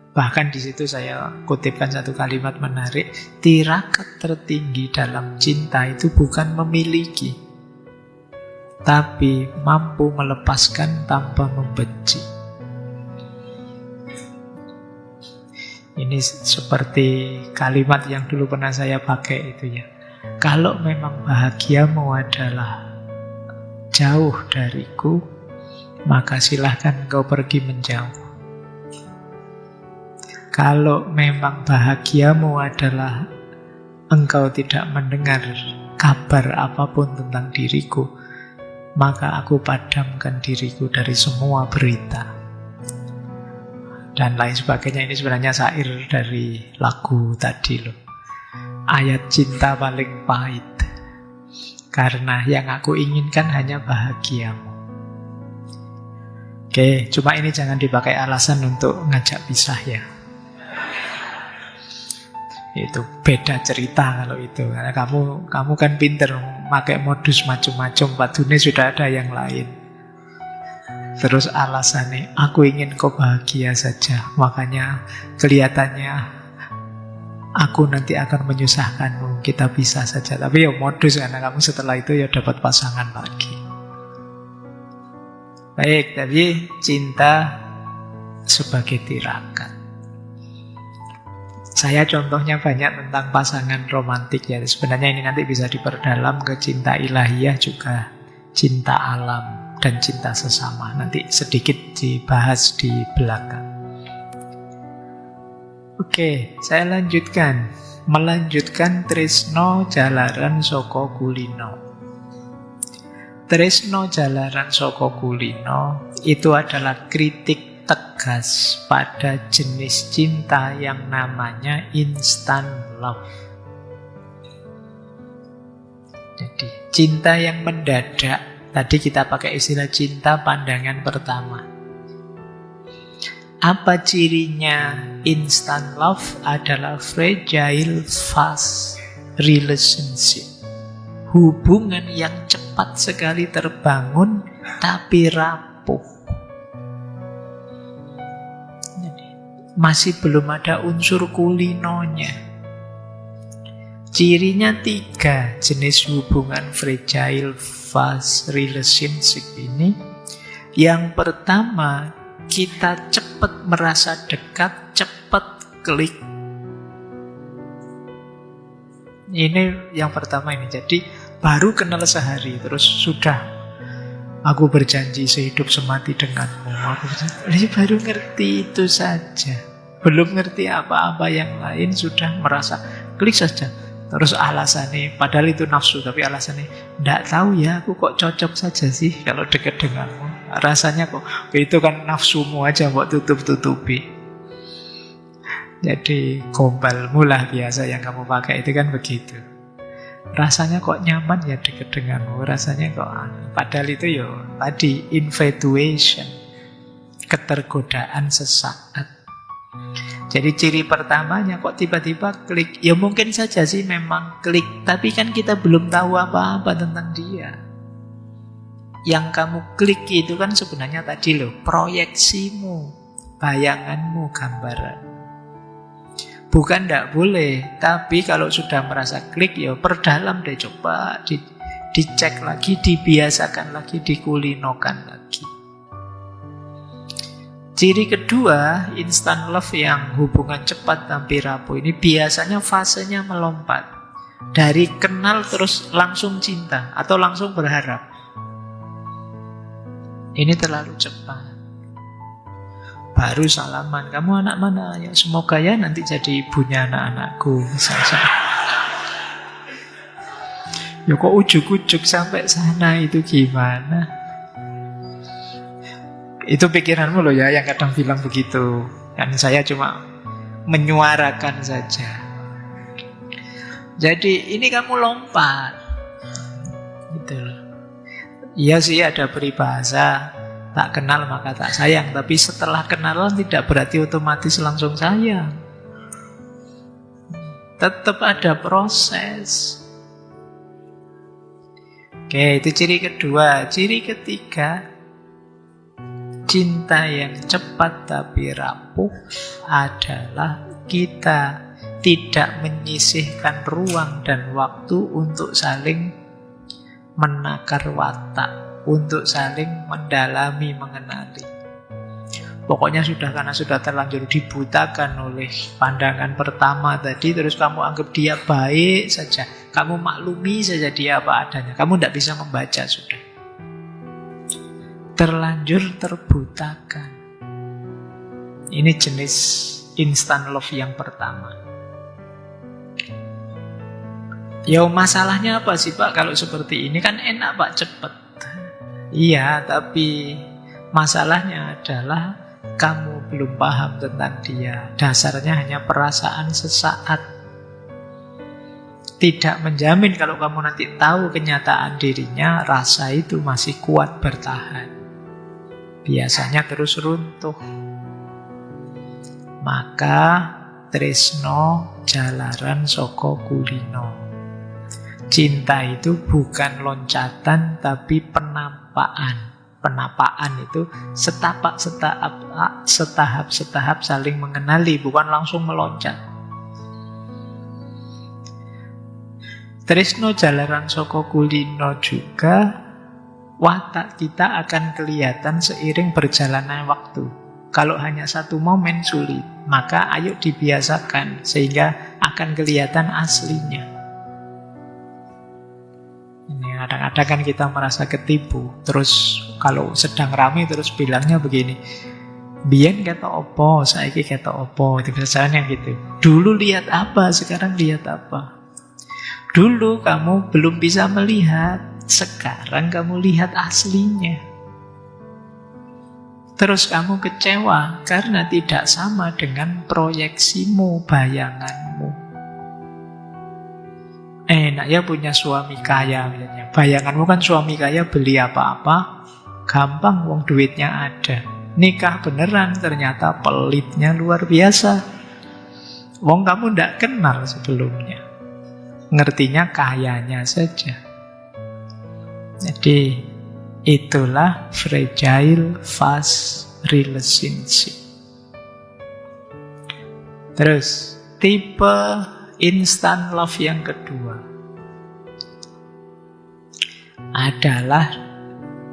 Bahkan di situ saya kutipkan satu kalimat menarik. Tirakat tertinggi dalam cinta itu bukan memiliki, tapi mampu melepaskan tanpa membenci. Ini seperti kalimat yang dulu pernah saya pakai itu ya. Kalau memang bahagiamu adalah jauh dariku, maka silahkan engkau pergi menjauh. Kalau memang bahagiamu adalah engkau tidak mendengar kabar apapun tentang diriku, maka aku padamkan diriku dari semua berita. Dan lain sebagainya. Ini sebenarnya syair dari lagu tadi loh. Ayat cinta paling pahit, karena yang aku inginkan hanya bahagiamu. Oke, cuma ini jangan dipakai alasan untuk ngajak pisah ya. Itu beda cerita kalau itu. Karena kamu kan pinter pakai modus macam-macam, padune sudah ada yang lain. Terus alasannya, aku ingin kau bahagia saja, makanya kelihatannya aku nanti akan menyusahkanmu, kita pisah saja. Tapi ya modus, karena kamu setelah itu ya dapat pasangan lagi. Baik, tadi cinta sebagai tirakat. Saya contohnya banyak tentang pasangan romantik ya. Sebenarnya ini nanti bisa diperdalam ke cinta ilahiyah juga, cinta alam dan cinta sesama. Nanti sedikit dibahas di belakang. Oke, saya lanjutkan. Melanjutkan tresno jalaran saka kulino. Tresno jalaran saka kulino itu adalah kritik tegas pada jenis cinta yang namanya instant love. Jadi cinta yang mendadak. Tadi kita pakai istilah cinta pandangan pertama. Apa cirinya instant love? Adalah fragile fast relationship. Hubungan yang cepat sekali terbangun tapi rapuh. Masih belum ada unsur kulinonya. Cirinya 3 jenis hubungan fragile fast relationship ini. Yang pertama, kita cepat merasa dekat, cepat klik. Ini yang pertama ini. Jadi baru kenal sehari terus sudah aku berjanji sehidup semati denganmu. Baru ngerti itu saja. Belum ngerti apa-apa yang lain sudah merasa klik saja. Terus alasannya, padahal itu nafsu, tapi alasannya, nggak tahu ya, aku kok cocok saja sih kalau dekat denganmu. Rasanya kok, itu kan nafsumu aja buat tutup-tutupi. Jadi gombalmu lah biasa yang kamu pakai itu kan begitu. Rasanya kok nyaman ya deket denganmu, rasanya kok padahal itu ya tadi infatuation, ketergodaan sesaat. Jadi ciri pertamanya kok tiba-tiba klik. Ya mungkin saja sih memang klik, tapi kan kita belum tahu apa-apa tentang dia. Yang kamu klik itu kan sebenarnya tadi loh, proyeksimu, bayanganmu, gambaran. Bukan tidak boleh, tapi kalau sudah merasa klik ya perdalam deh, coba dicek lagi, dibiasakan lagi, dikulinokan lagi. Ciri kedua, instant love yang hubungan cepat tapi rapuh ini biasanya fasenya melompat. Dari kenal terus langsung cinta atau langsung berharap. Ini terlalu cepat. Baru salaman, kamu anak mana? Ya semoga ya nanti jadi ibunya anak-anakku. Misalnya. Ya kok ujuk-ujuk sampai sana itu gimana? Itu pikiranmu loh ya yang kadang bilang begitu. Dan saya cuma menyuarakan saja. Jadi ini kamu lompat. Gitu loh. Iya sih ada peribahasa, tak kenal maka tak sayang. Tapi setelah kenalan tidak berarti otomatis langsung sayang. Tetap ada proses. Oke, itu ciri kedua. Ciri ketiga, cinta yang cepat tapi rapuh adalah kita tidak menyisihkan ruang dan waktu untuk saling menakar watak, untuk saling mendalami, mengenali. Pokoknya karena sudah terlanjur dibutakan oleh pandangan pertama tadi, terus kamu anggap dia baik saja, kamu maklumi saja dia apa adanya, kamu tidak bisa membaca sudah. Terlanjur terbutakan. Ini jenis instant love yang pertama. Ya masalahnya apa sih Pak kalau seperti ini? Kan enak Pak, cepet. Iya, tapi masalahnya adalah kamu belum paham tentang dia. Dasarnya hanya perasaan sesaat. Tidak menjamin kalau kamu nanti tahu kenyataan dirinya, rasa itu masih kuat bertahan. Biasanya terus runtuh. Maka tresno jalaran saka kulino. Cinta itu bukan loncatan tapi penapaan. Penapaan itu setahap-setahap saling mengenali, bukan langsung meloncat. Tresno jalaran saka kulino juga watak kita akan kelihatan seiring berjalannya waktu. Kalau hanya satu momen sulit, maka ayo dibiasakan sehingga akan kelihatan aslinya. Ini kadang-kadang kan kita merasa ketipu. Terus kalau sedang rame terus bilangnya begini, biyen ketok opo, saiki ketok opo. Itu biasanya gitu. Dulu lihat apa, sekarang lihat apa. Dulu kamu belum bisa melihat, sekarang kamu lihat aslinya. Terus kamu kecewa karena tidak sama dengan proyeksimu, bayanganmu. Enak ya punya suami kaya misalnya. Bayanganmu kan suami kaya beli apa-apa gampang, wong duitnya ada. Nikah beneran ternyata pelitnya luar biasa. Wong kamu ndak kenal sebelumnya. Ngertinya kayanya saja. Jadi itulah fragile fast relationship. Terus tipe instant love yang kedua adalah,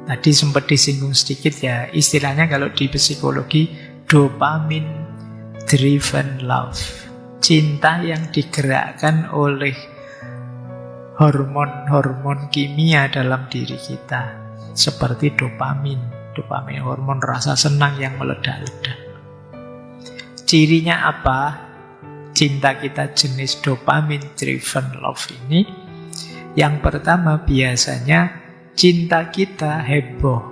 tadi sempat disinggung sedikit ya, istilahnya kalau di psikologi dopamine driven love. Cinta yang digerakkan oleh hormon-hormon kimia dalam diri kita. Seperti dopamin. Dopamin hormon rasa senang yang meledak-ledak. Cirinya apa? Cinta kita jenis dopamine driven love ini, yang pertama biasanya cinta kita heboh.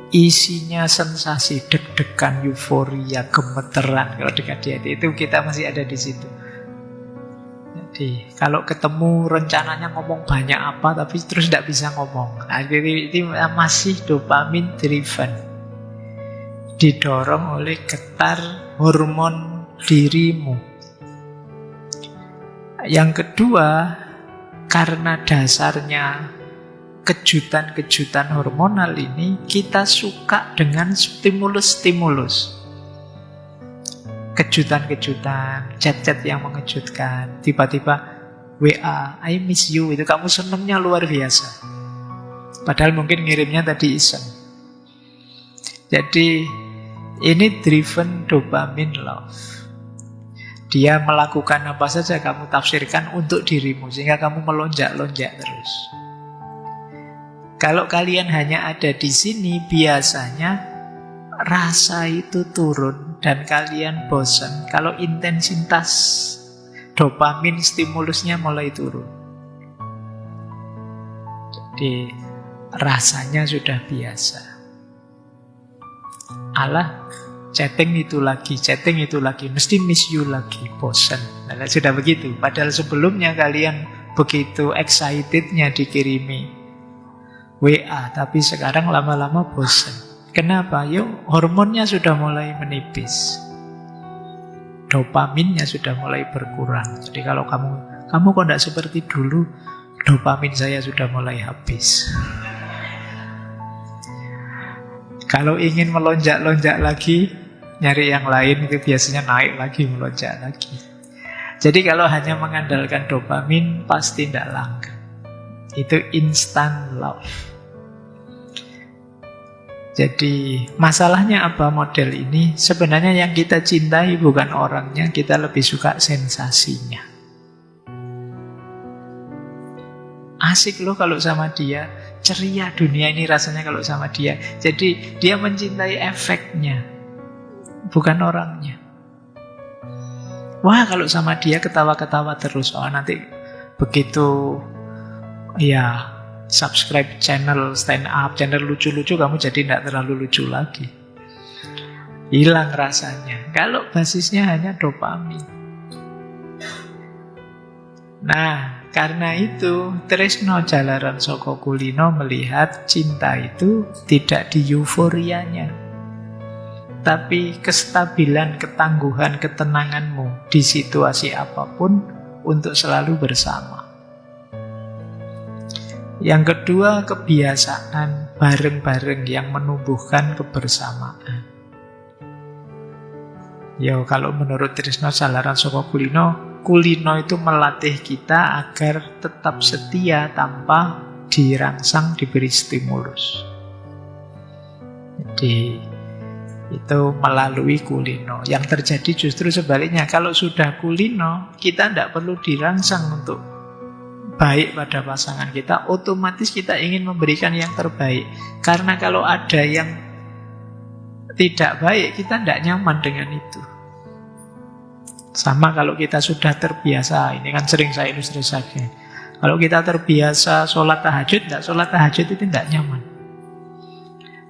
isinya sensasi, deg-degan, euforia, gemeteran. Kalau dekat di hati itu kita masih ada di situ. Jadi kalau ketemu rencananya ngomong banyak apa tapi terus tidak bisa ngomong, akhirnya itu masih dopamin driven, didorong oleh getar hormon dirimu. Yang kedua, karena dasarnya kejutan-kejutan hormonal ini, kita suka dengan stimulus-stimulus. Kejutan-kejutan, chat-chat yang mengejutkan, tiba-tiba WA, I miss you, itu kamu senengnya luar biasa. Padahal mungkin ngirimnya tadi iseng. Jadi ini driven dopamine love. Dia melakukan apa saja kamu tafsirkan untuk dirimu, sehingga kamu melonjak-lonjak terus. Kalau kalian hanya ada di sini, biasanya rasa itu turun dan kalian bosan kalau intensitas dopamin stimulusnya mulai turun. Jadi rasanya sudah biasa. Alah, chatting itu lagi, mesti miss you lagi, bosan. Nah, sudah begitu. Padahal sebelumnya kalian begitu excitednya dikirimi WA, tapi sekarang lama-lama bosan. Kenapa? Yuk, hormonnya sudah mulai menipis. Dopaminnya sudah mulai berkurang. Jadi kalau kamu kok tidak seperti dulu, dopamin saya sudah mulai habis. Kalau ingin melonjak-lonjak lagi, nyari yang lain itu biasanya naik lagi, melonjak lagi. Jadi kalau hanya mengandalkan dopamin, pasti tidak langgeng. Itu instant love. Jadi masalahnya apa model ini? Sebenarnya yang kita cintai bukan orangnya, kita lebih suka sensasinya. Asik loh kalau sama dia, ceria dunia ini rasanya kalau sama dia. Jadi dia mencintai efeknya, bukan orangnya. Wah, kalau sama dia ketawa-ketawa terus. Oh, nanti begitu ya subscribe channel stand up, channel lucu-lucu, kamu jadi tidak terlalu lucu lagi. Hilang rasanya. Kalau basisnya hanya dopamin. Nah, karena itu Tresno Jalaran Soko Kulino melihat cinta itu tidak di euforianya, tapi kestabilan, ketangguhan, ketenanganmu di situasi apapun untuk selalu bersama. Yang kedua, kebiasaan bareng-bareng yang menumbuhkan kebersamaan. Ya, kalau menurut Tresno Jalaran Soko Kulino, kulino itu melatih kita agar tetap setia tanpa dirangsang, diberi stimulus. Jadi itu melalui kulino. Yang terjadi justru sebaliknya. Kalau sudah kulino, kita tidak perlu dirangsang untuk baik pada pasangan kita, otomatis kita ingin memberikan yang terbaik. Karena kalau ada yang tidak baik, kita tidak nyaman dengan itu. Sama kalau kita sudah terbiasa, ini kan sering saya ilustrasikan. Kalau kita terbiasa sholat tahajud itu tidak nyaman.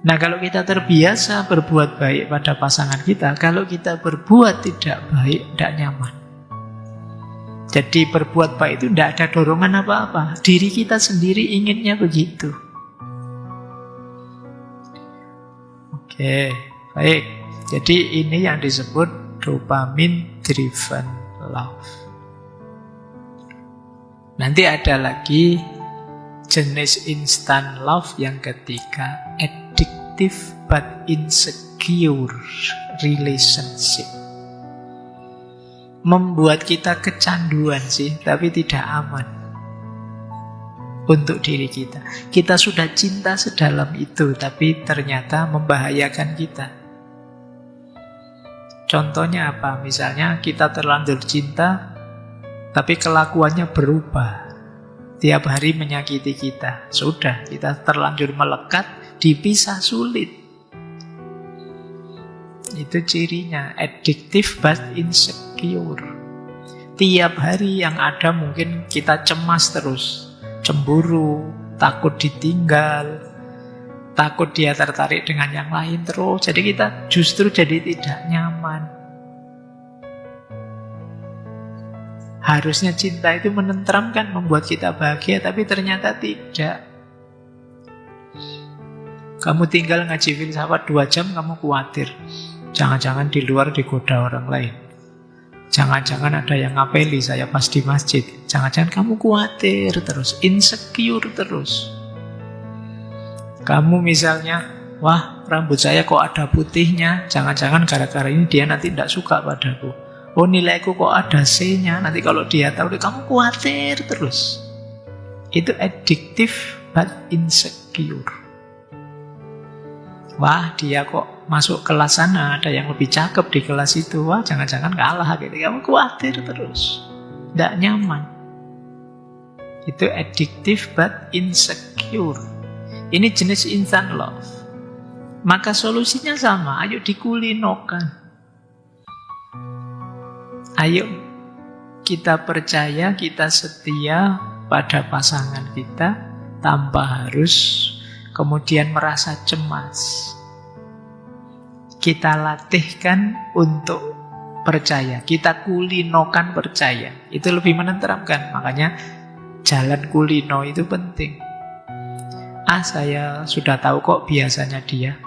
Nah, kalau kita terbiasa berbuat baik pada pasangan kita, kalau kita berbuat tidak baik, tidak nyaman. Jadi berbuat baik itu tidak ada dorongan apa-apa. Diri kita sendiri inginnya begitu. Oke, baik. Jadi ini yang disebut dopamine driven love. Nanti ada lagi jenis instant love yang ketiga, addictive but insecure relationship. Membuat kita kecanduan sih, tapi tidak aman untuk diri kita. Kita sudah cinta sedalam itu, tapi ternyata membahayakan kita. Contohnya apa? Misalnya kita terlanjur cinta, tapi kelakuannya berubah. Tiap hari menyakiti kita. Sudah, kita terlanjur melekat, dipisah sulit. Itu cirinya, addictive but insecure. Tiap hari yang ada mungkin kita cemas terus, cemburu, takut ditinggal, Takut dia tertarik dengan yang lain terus. Jadi kita justru jadi tidak nyaman. Harusnya cinta itu menenteramkan, membuat kita bahagia, tapi ternyata tidak. Kamu tinggal ngaji filsafat 2 jam, kamu khawatir. Jangan-jangan di luar digoda orang lain. Jangan-jangan ada yang ngapeli saya pas di masjid. Jangan-jangan kamu khawatir terus, insecure terus. Kamu misalnya, wah rambut saya kok ada putihnya. Jangan-jangan gara-gara ini dia nanti tidak suka padaku. Oh nilaiku kok ada C-nya. Nanti kalau dia tahu, kamu khawatir terus. Itu addictive but insecure. Wah dia kok masuk kelas sana, ada yang lebih cakep di kelas itu. Wah jangan-jangan kalah gitu. Kamu khawatir terus, tidak nyaman. Itu addictive but insecure. Ini jenis instant love. Maka solusinya sama, ayo dikulinokan. Ayo kita percaya, kita setia pada pasangan kita tanpa harus kemudian merasa cemas. Kita latihkan untuk percaya. Kita kulinokan percaya. Itu lebih menenteramkan. Makanya jalan kulino itu penting. Saya sudah tahu kok biasanya dia.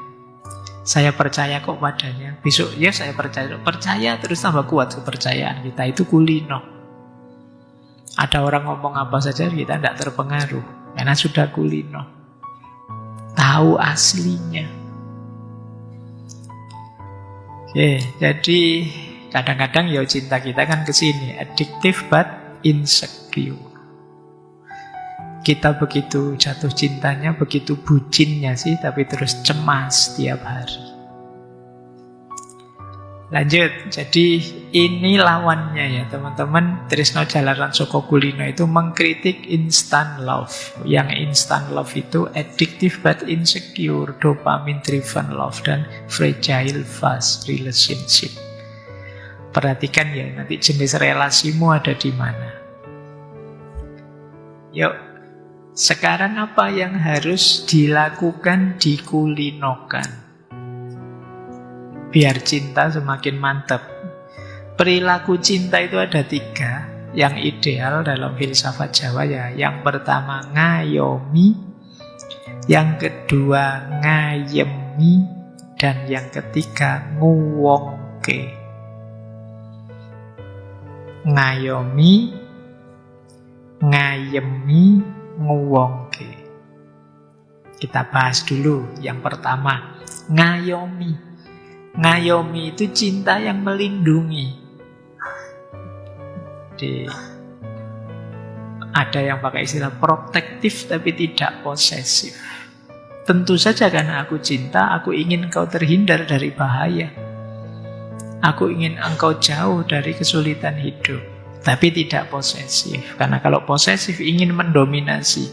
Saya percaya kok padanya. Besok ya saya percaya. Percaya terus tambah kuat kepercayaan kita. Itu kulino. Ada orang ngomong apa saja kita tidak terpengaruh. Karena sudah kulino. Tahu aslinya. Oke, jadi kadang-kadang ya cinta kita kan ke sini, addictive but insecure. Kita begitu jatuh cintanya, begitu bucinnya sih, tapi terus cemas tiap hari. Lanjut, jadi ini lawannya ya teman-teman. Trisno Jalaran Soko Kulino itu mengkritik instant love. Yang instant love itu addictive but insecure, dopamine driven love, dan fragile fast relationship. Perhatikan ya, nanti jenis relasimu ada di mana. Yuk, sekarang apa yang harus dilakukan, dikulinokan biar cinta semakin mantap? Perilaku cinta itu ada 3 yang ideal dalam filsafat Jawa ya. Yang pertama ngayomi, yang kedua ngayemi, dan yang ketiga nguwongke. Ngayomi, ngayemi, nguwongke. Kita bahas dulu yang pertama, ngayomi. Ngayomi itu cinta yang melindungi. Ada yang pakai istilah protektif tapi tidak posesif. Tentu saja karena aku cinta, aku ingin engkau terhindar dari bahaya. Aku ingin engkau jauh dari kesulitan hidup. Tapi tidak posesif. Karena kalau posesif ingin mendominasi,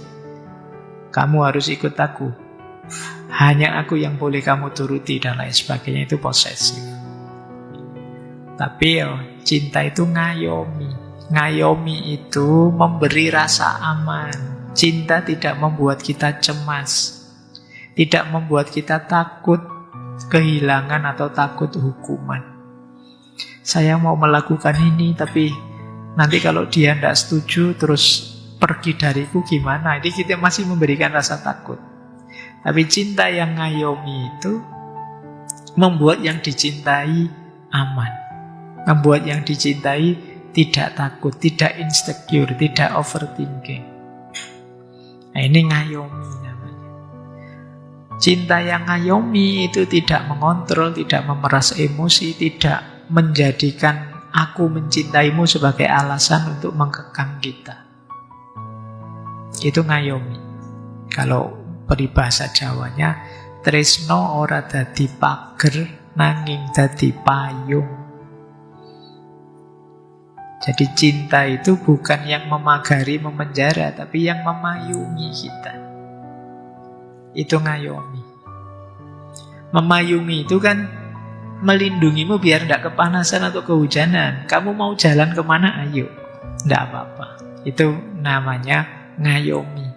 kamu harus ikut aku. Hanya aku yang boleh kamu turuti dan lain sebagainya, itu posesif. Tapi cinta itu ngayomi. Ngayomi itu memberi rasa aman. Cinta tidak membuat kita cemas. Tidak membuat kita takut kehilangan atau takut hukuman. Saya mau melakukan ini, tapi nanti kalau dia tidak setuju terus pergi dariku gimana? Jadi kita masih memberikan rasa takut. Tapi cinta yang ngayomi itu membuat yang dicintai aman. Membuat yang dicintai tidak takut, tidak insecure, tidak overthinking. Nah, ini ngayomi namanya. Cinta yang ngayomi itu tidak mengontrol, tidak memeras emosi, tidak menjadikan aku mencintaimu sebagai alasan untuk mengekang kita. Itu ngayomi. Kalau peribahasa Jawanya, tresno ora dadi pager nanging dadi payung. Jadi cinta itu bukan yang memagari, memenjara, tapi yang memayungi kita. Itu ngayomi. Memayungi itu kan melindungimu biar tidak kepanasan atau kehujanan. Kamu mau jalan kemana, ayo. Tidak apa-apa. Itu namanya ngayomi.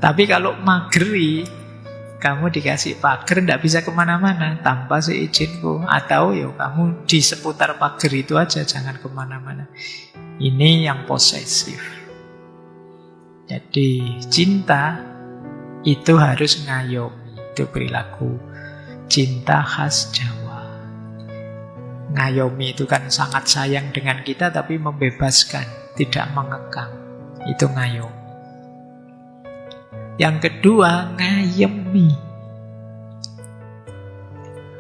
Tapi kalau mageri, kamu dikasih pagar, tidak bisa kemana-mana tanpa seizinku. Atau ya kamu di seputar pagar itu aja, jangan kemana-mana. Ini yang posesif. Jadi cinta itu harus ngayomi. Itu perilaku cinta khas Jawa. Ngayomi itu kan sangat sayang dengan kita, tapi membebaskan, tidak mengekang. Itu ngayomi. Yang kedua, ngayemi.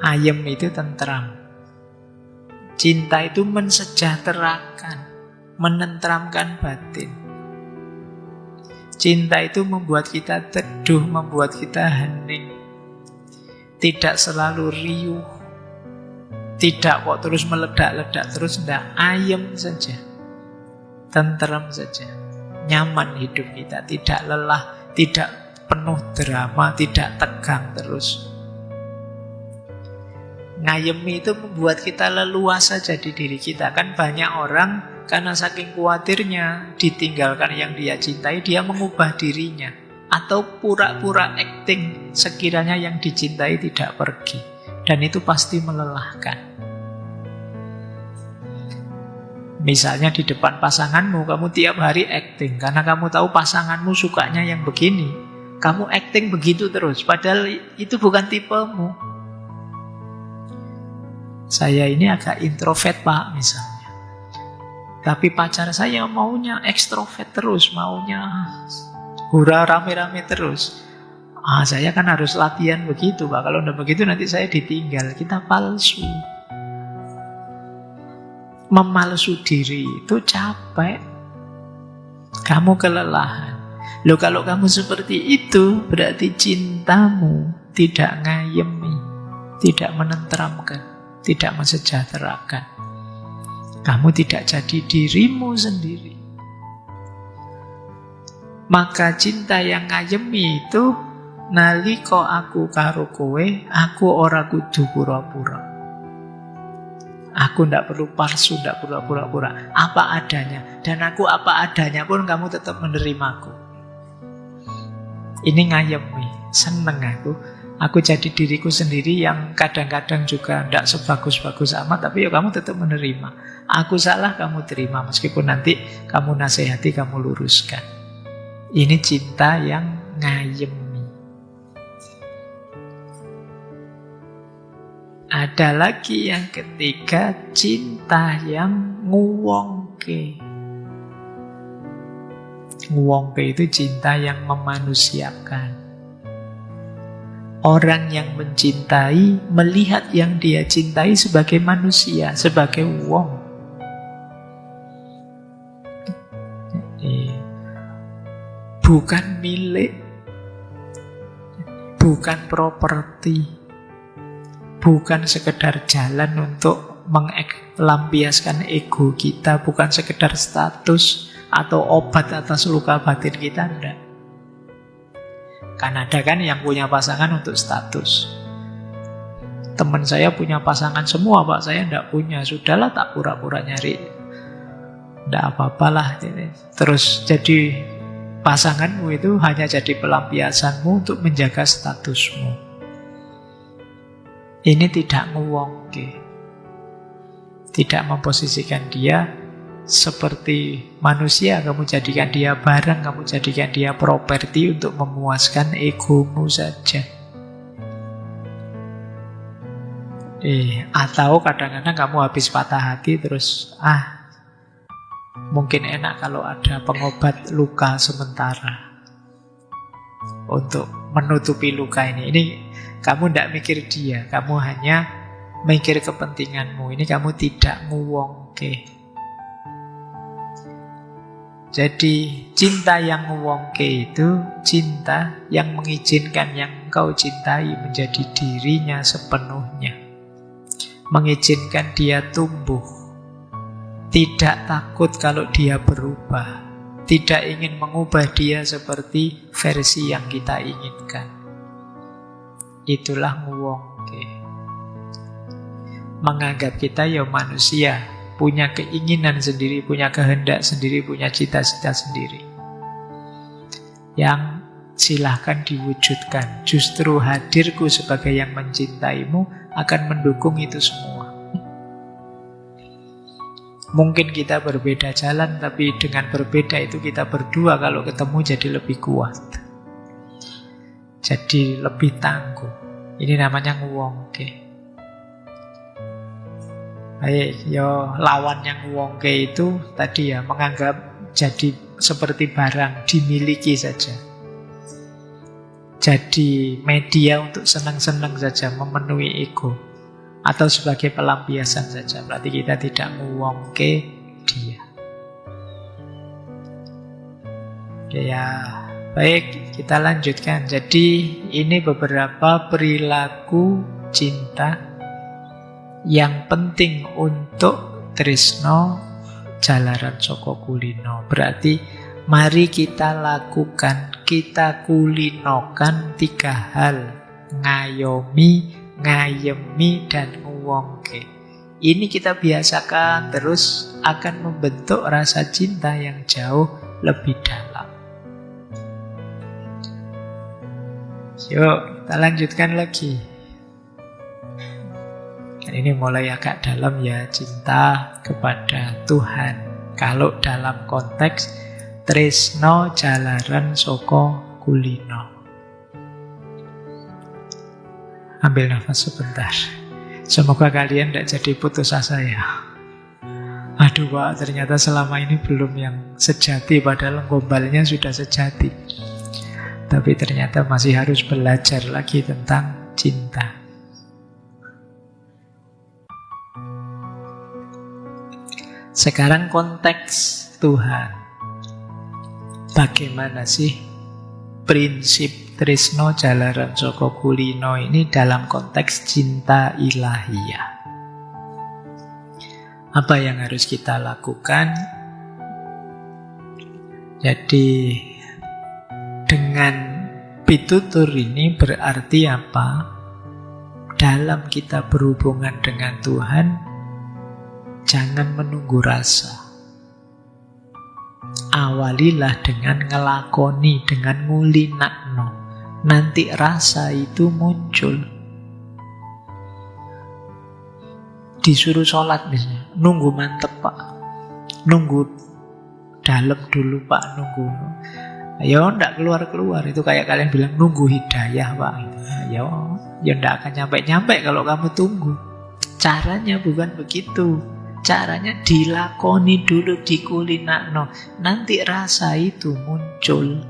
Ayem itu tentram. Cinta itu mensejahterakan, menentramkan batin. Cinta itu membuat kita teduh, membuat kita hening. Tidak selalu riuh. Tidak kok terus meledak-ledak terus, tidak. Ayem saja. Tentram saja. Nyaman hidup kita, tidak lelah, tidak penuh drama, tidak tegang terus. Ngayemi itu membuat kita leluasa jadi diri kita. Kan banyak orang karena saking khawatirnya ditinggalkan yang dia cintai, dia mengubah dirinya. Atau pura-pura acting sekiranya yang dicintai tidak pergi. Dan itu pasti melelahkan. Misalnya di depan pasanganmu, kamu tiap hari acting karena kamu tahu pasanganmu sukanya yang begini. Kamu acting begitu terus, padahal itu bukan tipemu. Saya ini agak introvert, Pak, misalnya. Tapi pacar saya maunya ekstrovert terus, maunya hura rame-rame terus. Saya kan harus latihan begitu, Pak. Kalau tidak begitu nanti saya ditinggal. Kita palsu. Memalsu diri itu capek. Kamu kelelahan. Loh, kalau kamu seperti itu, berarti cintamu tidak ngayemi, tidak menenteramkan, tidak mensejahterakan. Kamu tidak jadi dirimu sendiri. Maka cinta yang ngayemi itu, nalika aku karo kowe, aku ora kudu pura-pura. Aku tidak perlu palsu, tidak perlu pura-pura. Apa adanya. Dan aku apa adanya pun kamu tetap menerimaku. Ini ngayemi. Seneng aku. Aku jadi diriku sendiri yang kadang-kadang juga tidak sebagus-bagus amat. Tapi ya kamu tetap menerima. Aku salah, kamu terima. Meskipun nanti kamu nasihati, kamu luruskan. Ini cinta yang ngayemi. Ada lagi yang ketiga, cinta yang nguwongke. Nguwongke itu cinta yang memanusiakan. Orang yang mencintai melihat yang dia cintai sebagai manusia, sebagai wong. Jadi, bukan milik, bukan properti. Bukan sekedar jalan untuk melampiaskan ego kita, bukan sekedar status atau obat atas luka batin kita, enggak. Kan ada kan yang punya pasangan untuk status. Teman saya punya pasangan semua, Pak, saya enggak punya. Sudahlah, tak pura-pura nyari. Enggak apa-apalah. Terus jadi pasanganmu itu hanya jadi pelampiasanmu untuk menjaga statusmu. Ini tidak nguwongke. Tidak memposisikan dia seperti manusia. Kamu jadikan dia barang, kamu jadikan dia properti untuk memuaskan egomu saja. Atau kadang-kadang kamu habis patah hati terus, mungkin enak kalau ada pengobat luka sementara untuk menutupi luka ini. Ini kamu tidak mikir dia, kamu hanya mikir kepentinganmu. Ini kamu tidak nguwongke. Jadi cinta yang nguwongke itu cinta yang mengizinkan yang engkau cintai menjadi dirinya sepenuhnya. Mengizinkan dia tumbuh. Tidak takut kalau dia berubah. Tidak ingin mengubah dia seperti versi yang kita inginkan. Itulah nguwongke. Menganggap kita ya manusia, punya keinginan sendiri, punya kehendak sendiri, punya cita-cita sendiri. Yang silahkan diwujudkan. Justru hadirku sebagai yang mencintaimu akan mendukung itu semua. Mungkin kita berbeda jalan, tapi dengan berbeda itu kita berdua kalau ketemu jadi lebih kuat. Jadi lebih tangguh. Ini namanya nguwongke. Baik, lawan yang nguwongke itu tadi ya, menganggap jadi seperti barang dimiliki saja. Jadi media untuk senang-senang saja, memenuhi ego. Atau sebagai pelampiasan saja. Berarti kita tidak nguwongke dia. Oke ya, baik, kita lanjutkan. Jadi ini beberapa perilaku cinta yang penting untuk tresno jalaran saka kulino. Berarti mari kita lakukan, kita kulinokan 3 hal. Ngayomi, ngayemi, dan nguwongke. Ini kita biasakan terus akan membentuk rasa cinta yang jauh lebih dalam. Yuk, kita lanjutkan lagi. Ini mulai agak dalam ya, cinta kepada Tuhan. Kalau dalam konteks tresno jalaran saka kulino. Ambil nafas sebentar. Semoga kalian tidak jadi putus asa ya. Aduh Pak, ternyata selama ini belum yang sejati, padahal gombalnya sudah sejati. Tapi ternyata masih harus belajar lagi tentang cinta. Sekarang konteks Tuhan. Bagaimana sih prinsip tresno jalaran saka kulino ini dalam konteks cinta ilahiyah? Apa yang harus kita lakukan? Jadi dengan pitutur ini berarti apa? Dalam kita berhubungan dengan Tuhan, jangan menunggu rasa. Awalilah dengan ngelakoni, dengan ngulinakno. Nanti rasa itu muncul. Disuruh sholat misalnya, nunggu mantep Pak, nunggu dalam dulu Pak, nunggu. Ya ndak keluar-keluar, itu kayak kalian bilang nunggu hidayah Pak. Ya ndak akan nyampe-nyampe kalau kamu tunggu. Caranya bukan begitu. Caranya dilakoni dulu, dikulinakno. Nanti rasa itu muncul.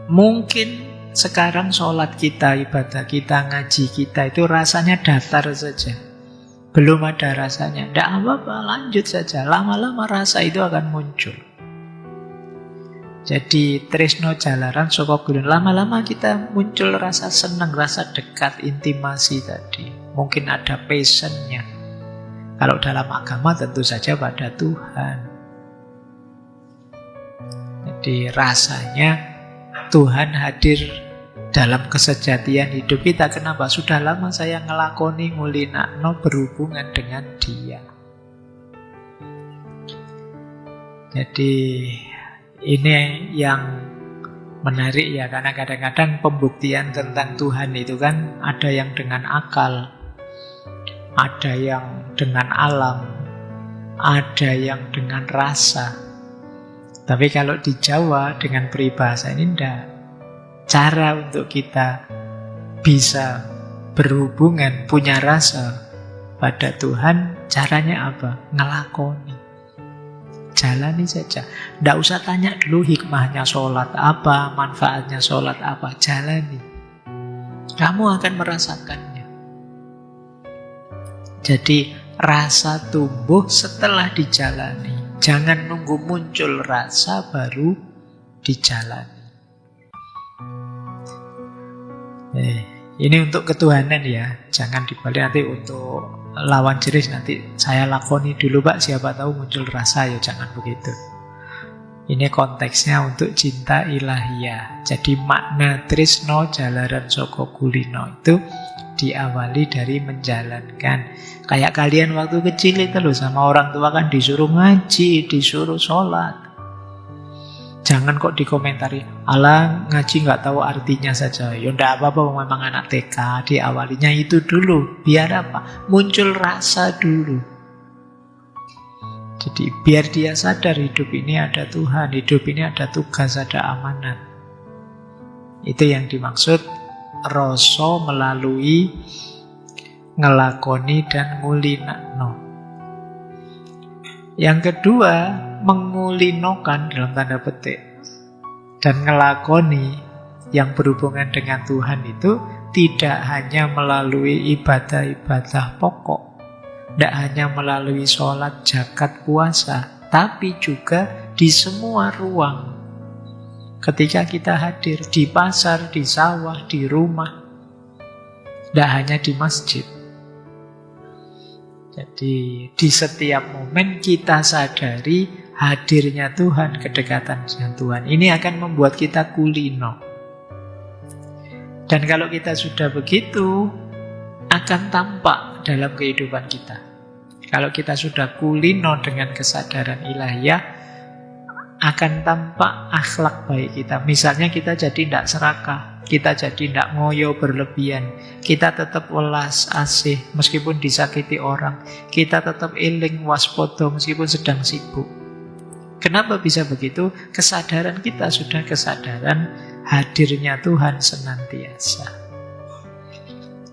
Mungkin sekarang sholat kita, ibadah kita, ngaji kita itu rasanya datar saja. Belum ada rasanya. Tidak apa-apa, lanjut saja. Lama-lama rasa itu akan muncul. Jadi tresno jalaran saka kulino. Lama-lama kita muncul rasa senang, rasa dekat, intimasi tadi. Mungkin ada passionnya. Kalau dalam agama tentu saja pada Tuhan. Jadi rasanya Tuhan hadir dalam kesejatian hidup kita. Kenapa? Sudah lama saya ngelakoni, ngulinakno, berhubungan dengan Dia. Jadi ini yang menarik ya, karena kadang-kadang pembuktian tentang Tuhan itu kan ada yang dengan akal, ada yang dengan alam, ada yang dengan rasa. Tapi kalau di Jawa dengan peribahasa ini enggak. Cara untuk kita bisa berhubungan, punya rasa pada Tuhan, caranya apa? Ngelakoni. Jalani saja. Tidak usah tanya dulu hikmahnya sholat apa, manfaatnya sholat apa. Jalani. Kamu akan merasakannya. Jadi rasa tumbuh setelah dijalani. Jangan nunggu muncul rasa baru dijalani. Ini untuk ketuhanan ya. Jangan dibalik nanti untuk lawan jenis, nanti saya lakoni dulu Pak, siapa tahu muncul rasa, ya jangan begitu. Ini konteksnya untuk cinta ilahiyah. Jadi makna tresno jalaran saka kulino itu diawali dari menjalankan. Kayak kalian waktu kecil itu loh, sama orang tua kan disuruh ngaji, disuruh sholat. Jangan kok dikomentari, alah ngaji nggak tahu artinya saja. Ya ndak apa-apa, memang anak TK, diawalinya itu dulu. Biar apa? Muncul rasa dulu. Jadi biar dia sadar hidup ini ada Tuhan, hidup ini ada tugas, ada amanat. Itu yang dimaksud rasa melalui ngelakoni dan ngulinakno. Yang kedua, mengulinokan dalam tanda petik dan ngelakoni yang berhubungan dengan Tuhan itu tidak hanya melalui ibadah-ibadah pokok, tidak hanya melalui sholat, zakat, puasa, tapi juga di semua ruang. Ketika kita hadir di pasar, di sawah, di rumah, tidak hanya di masjid. Jadi di setiap momen kita sadari hadirnya Tuhan, kedekatan dengan Tuhan. Ini akan membuat kita kulino. Dan kalau kita sudah begitu, akan tampak dalam kehidupan kita. Kalau kita sudah kulino dengan kesadaran ilahiyah, akan tampak akhlak baik kita. Misalnya kita jadi tidak serakah, kita jadi tidak ngoyo berlebihan, kita tetap welas asih meskipun disakiti orang, kita tetap eling waspada meskipun sedang sibuk. Kenapa bisa begitu? Kesadaran kita sudah kesadaran hadirnya Tuhan senantiasa.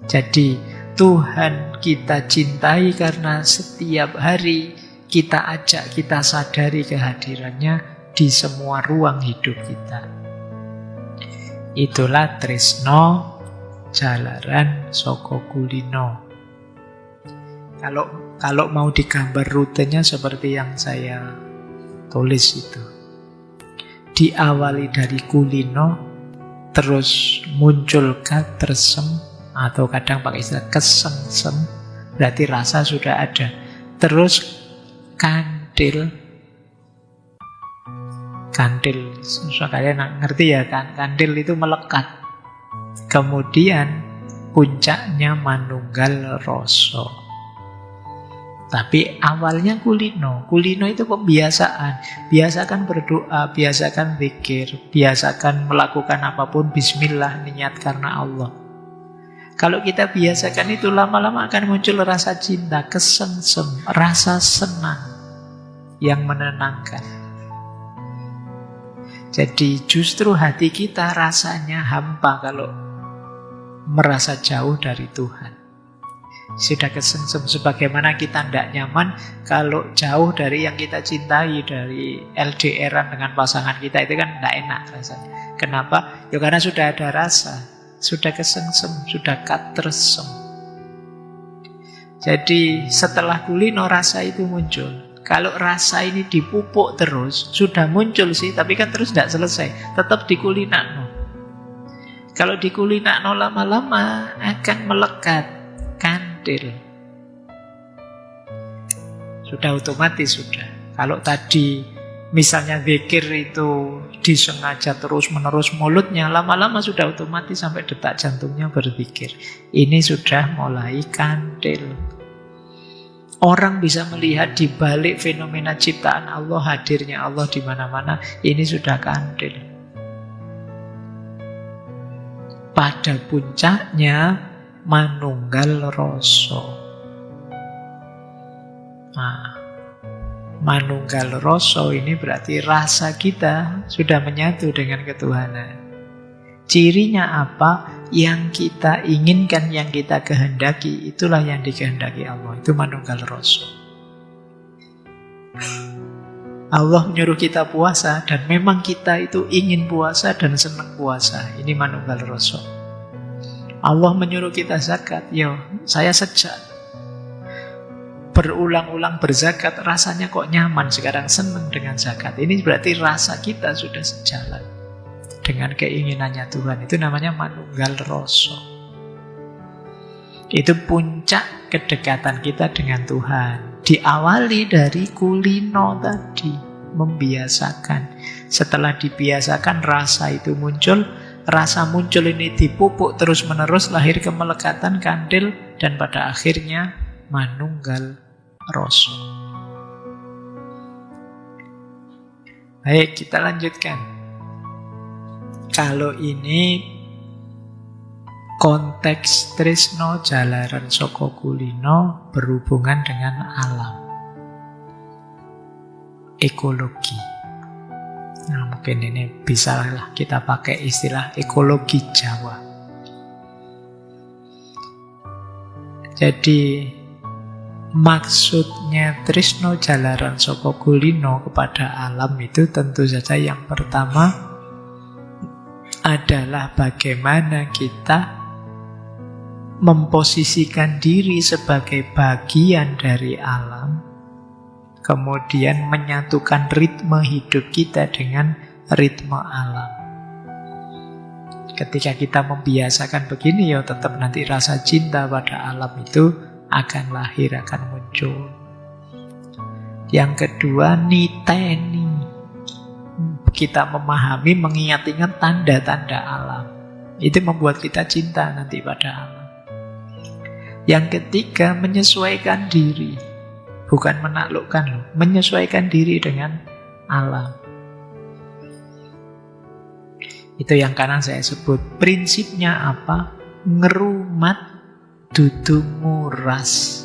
Jadi Tuhan kita cintai karena setiap hari kita ajak, kita sadari kehadirannya di semua ruang hidup kita. Itulah tresno jalaran saka kulino. Kalau mau digambar rutenya seperti yang saya tulis itu. Diawali dari kulino, terus muncul katresem, atau kadang pakai istilah kesengsem, berarti rasa sudah ada. Terus kandil, kalian ngerti ya kan? Kandil itu melekat. Kemudian puncaknya manunggal rasa. Tapi awalnya kulino. Kulino itu pembiasaan. Biasakan berdoa, biasakan zikir, biasakan melakukan apapun bismillah, niat karena Allah. Kalau kita biasakan itu, lama-lama akan muncul rasa cinta, kesengsem, rasa senang yang menenangkan. Jadi justru hati kita rasanya hampa kalau merasa jauh dari Tuhan. Sudah kesengsem, sebagaimana kita tidak nyaman kalau jauh dari yang kita cintai, dari LDR-an dengan pasangan kita, itu kan tidak enak rasanya. Kenapa? Ya karena sudah ada rasa, sudah kesengsem, sudah katresem. Jadi setelah kulino rasa itu muncul. Kalau rasa ini dipupuk terus, sudah muncul sih, tapi kan terus tidak selesai, tetap dikulinakno. Kalau dikulinakno lama-lama akan melekat, kandil. Sudah otomatis sudah. Kalau tadi misalnya zikir itu disengaja terus-menerus mulutnya, lama-lama sudah otomatis sampai detak jantungnya berzikir. Ini sudah mulai kandil. Orang bisa melihat di balik fenomena ciptaan Allah, hadirnya Allah di mana-mana. Ini sudah kandil. Pada puncaknya manunggal rasa. Nah, manunggal rasa ini berarti rasa kita sudah menyatu dengan ketuhanan. Cirinya apa? Yang kita inginkan, yang kita kehendaki, itulah yang dikehendaki Allah. Itu manunggal rasa. Allah menyuruh kita puasa, dan memang kita itu ingin puasa dan senang puasa. Ini manunggal rasa. Allah menyuruh kita zakat. Yo, saya sejak berulang-ulang berzakat, rasanya kok nyaman sekarang, senang dengan zakat. Ini berarti rasa kita sudah sejalan dengan keinginannya Tuhan. Itu namanya manunggal rasa. Itu puncak kedekatan kita dengan Tuhan. Diawali dari kulino tadi, membiasakan. Setelah dibiasakan, rasa itu muncul. Rasa muncul ini dipupuk terus-menerus, lahir kemelekatan, kandil, dan pada akhirnya manunggal rasa. Baik, kita lanjutkan. Kalau ini konteks tresno jalaran saka kulino berhubungan dengan alam, ekologi. Nah, mungkin ini bisa lah kita pakai istilah ekologi Jawa. Jadi maksudnya tresno jalaran saka kulino kepada alam itu tentu saja yang pertama adalah bagaimana kita memposisikan diri sebagai bagian dari alam, kemudian menyatukan ritme hidup kita dengan ritme alam. Ketika kita membiasakan begini, ya tetap nanti rasa cinta pada alam itu akan lahir, akan muncul. Yang kedua, niteni. Kita memahami, mengingat-ingat tanda-tanda alam. Itu membuat kita cinta nanti pada alam. Yang ketiga, menyesuaikan diri. Bukan menaklukkan loh, menyesuaikan diri dengan alam. Itu yang kanan saya sebut. Prinsipnya apa? Ngerumat dudu nguras.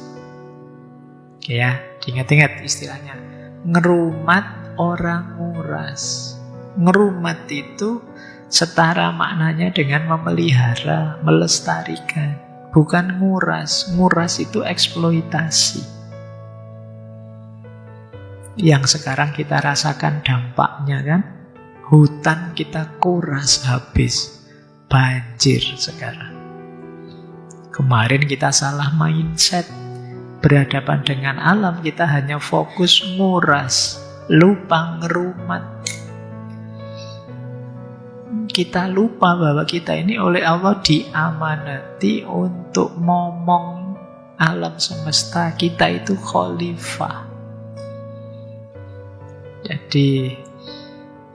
Oke ya, diingat-ingat istilahnya. Ngerumat orang nguras. Ngerumat itu setara maknanya dengan memelihara, melestarikan. Bukan nguras. Nguras itu eksploitasi. Yang sekarang kita rasakan dampaknya kan. Hutan kita kuras habis. Banjir sekarang. Kemarin kita salah mindset. Berhadapan dengan alam kita hanya fokus nguras, lupa ngerumat. Kita lupa bahwa kita ini oleh Allah diamanati untuk momong alam semesta. Kita itu khalifah. Jadi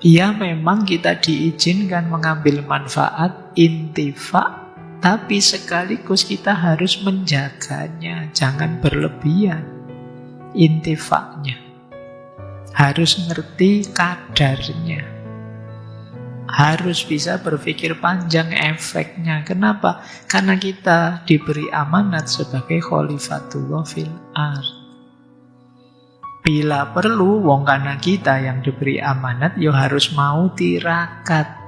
ya memang kita diizinkan mengambil manfaat, intifa, tapi sekaligus kita harus menjaganya, jangan berlebihan intifaknya. Harus ngerti kadarnya. Harus bisa berpikir panjang efeknya. Kenapa? Karena kita diberi amanat sebagai khalifatullah fil ardh. Bila perlu, wong kana kita yang diberi amanat, yo harus mau tirakat.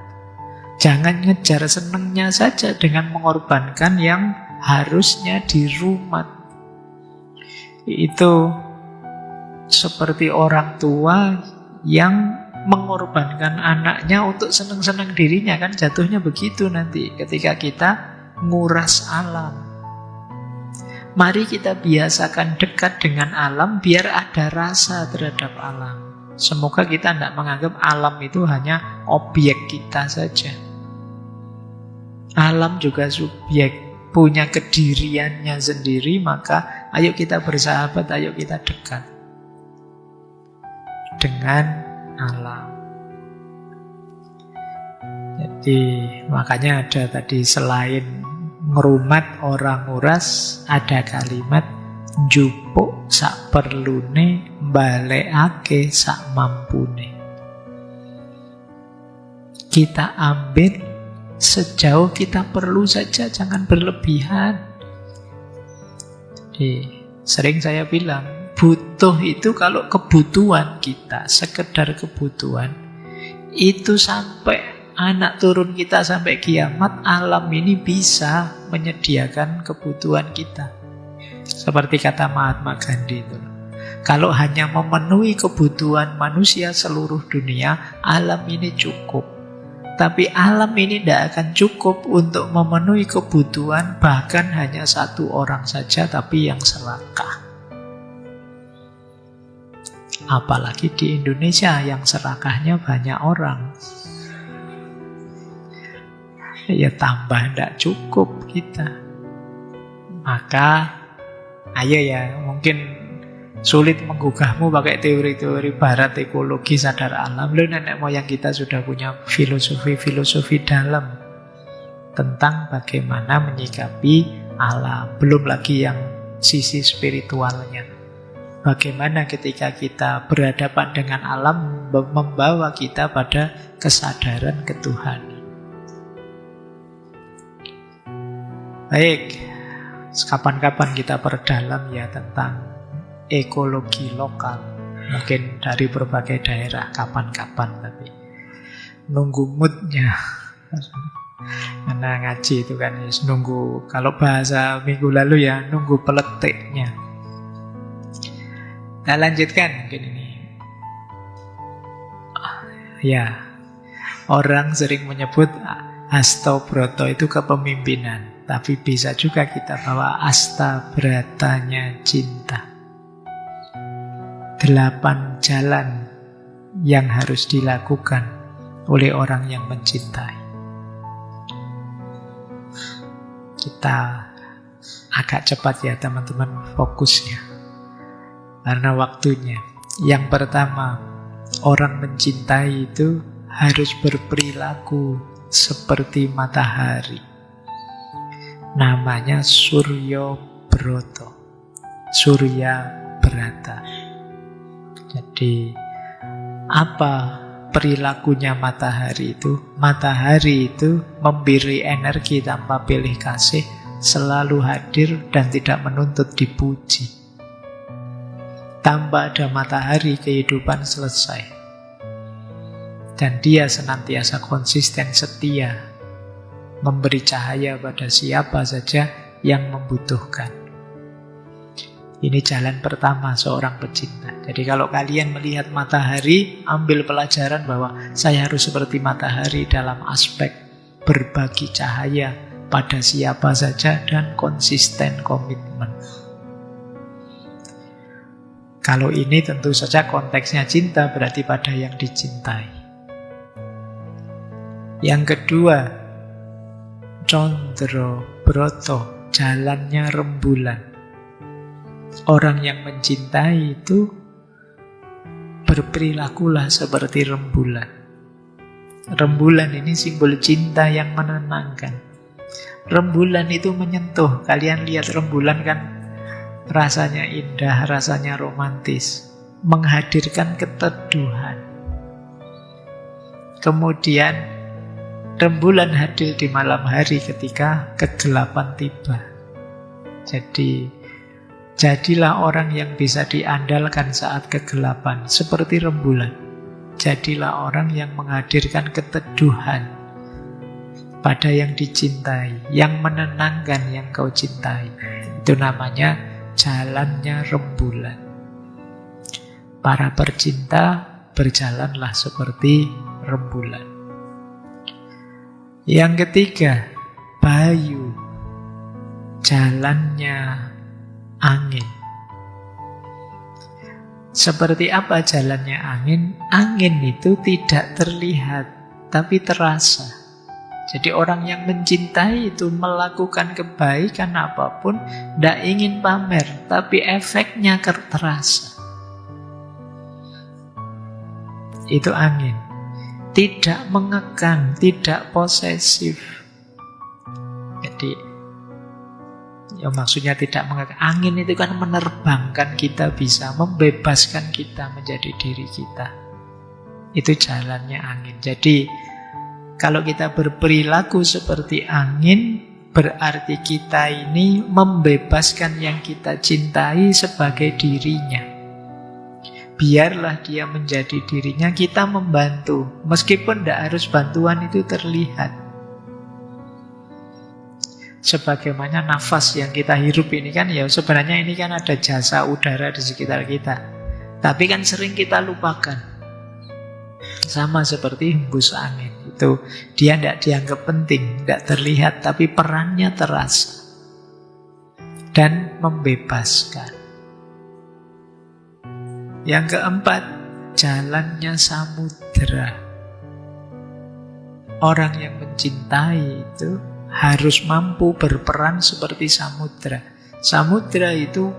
Jangan ngejar senengnya saja dengan mengorbankan yang harusnya dirumat. Itu seperti orang tua yang mengorbankan anaknya untuk senang-senang dirinya, kan jatuhnya begitu nanti ketika kita nguras alam. Mari kita biasakan dekat dengan alam biar ada rasa terhadap alam. Semoga kita tidak menganggap alam itu hanya objek kita saja. Alam juga subjek, punya kediriannya sendiri, maka ayo kita bersahabat, ayo kita dekat dengan alam. Jadi makanya ada tadi selain ngerumat orang nguras, ada kalimat njupuk sak perlune, balekake sak mampune. Kita ambil sejauh kita perlu saja, jangan berlebihan. Sering saya bilang, butuh itu kalau kebutuhan kita, sekedar kebutuhan, itu sampai anak turun kita sampai kiamat, alam ini bisa menyediakan kebutuhan kita. Seperti kata Mahatma Gandhi itu, kalau hanya memenuhi kebutuhan manusia seluruh dunia, alam ini cukup. Tapi alam ini tidak akan cukup untuk memenuhi kebutuhan bahkan hanya satu orang saja, tapi yang serakah. Apalagi di Indonesia yang serakahnya banyak orang. Ya tambah tidak cukup kita. Maka ayo ya, mungkin sulit menggugahmu pakai teori-teori barat ekologi sadar alam. Lalu nenek moyang kita sudah punya filosofi-filosofi dalam tentang bagaimana menyikapi alam. Belum lagi yang sisi spiritualnya. Bagaimana ketika kita berhadapan dengan alam membawa kita pada kesadaran ketuhanan. Baik, kapan-kapan kita perdalam ya tentang ekologi lokal. Mungkin dari berbagai daerah, kapan-kapan, tapi nunggu moodnya. Karena ngaji itu kan ya, nunggu, kalau bahasa minggu lalu ya, nunggu peletiknya. Nah, lanjutkan mungkin ini. Ya, orang sering menyebut Hastobroto itu kepemimpinan, tapi bisa juga kita bawa Astabratanya cinta. 8 jalan yang harus dilakukan oleh orang yang mencintai. Kita agak cepat ya teman-teman fokusnya, karena waktunya. Yang pertama, orang mencintai itu harus berperilaku seperti matahari. Namanya Surya Broto, Surya Brata. Jadi apa perilakunya matahari itu? Matahari itu memberi energi tanpa pilih kasih, selalu hadir dan tidak menuntut dipuji. Tanpa ada matahari, kehidupan selesai. Dan dia senantiasa konsisten setia, memberi cahaya pada siapa saja yang membutuhkan. Ini jalan pertama seorang pecinta. Jadi kalau kalian melihat matahari, ambil pelajaran bahwa saya harus seperti matahari dalam aspek berbagi cahaya pada siapa saja dan konsisten komitmen. Kalau ini tentu saja konteksnya cinta, berarti pada yang dicintai. Yang kedua, Condro Broto, jalannya rembulan. Orang yang mencintai itu berperilakulah seperti rembulan. Rembulan ini simbol cinta yang menenangkan. Rembulan itu menyentuh. Kalian lihat rembulan kan rasanya indah, rasanya romantis, menghadirkan keteduhan. Kemudian rembulan hadir di malam hari ketika kegelapan tiba. Jadilah orang yang bisa diandalkan saat kegelapan, seperti rembulan. Jadilah orang yang menghadirkan keteduhan pada yang dicintai, yang menenangkan yang kau cintai. Itu namanya jalannya rembulan. Para pecinta berjalanlah seperti rembulan. Yang ketiga, Bayu, jalannya angin. Seperti apa jalannya angin? Angin itu tidak terlihat, tapi terasa. Jadi orang yang mencintai itu melakukan kebaikan apapun, tidak ingin pamer, tapi efeknya terasa. Itu angin. Tidak mengekang, tidak posesif. Jadi ya maksudnya tidak mengekang. Angin itu kan menerbangkan kita, bisa membebaskan kita menjadi diri kita. Itu jalannya angin. Jadi kalau kita berperilaku seperti angin, berarti kita ini membebaskan yang kita cintai sebagai dirinya. Biarlah dia menjadi dirinya, kita membantu. Meskipun tidak harus bantuan itu terlihat. Sebagaimana nafas yang kita hirup ini kan, ya sebenarnya ini kan ada jasa udara di sekitar kita. Tapi kan sering kita lupakan. Sama seperti hembus angin. Itu dia tidak dianggap penting, tidak terlihat, tapi perannya terasa. Dan membebaskan. Yang keempat, jalannya samudera. Orang yang mencintai itu harus mampu berperan seperti samudera. Samudera itu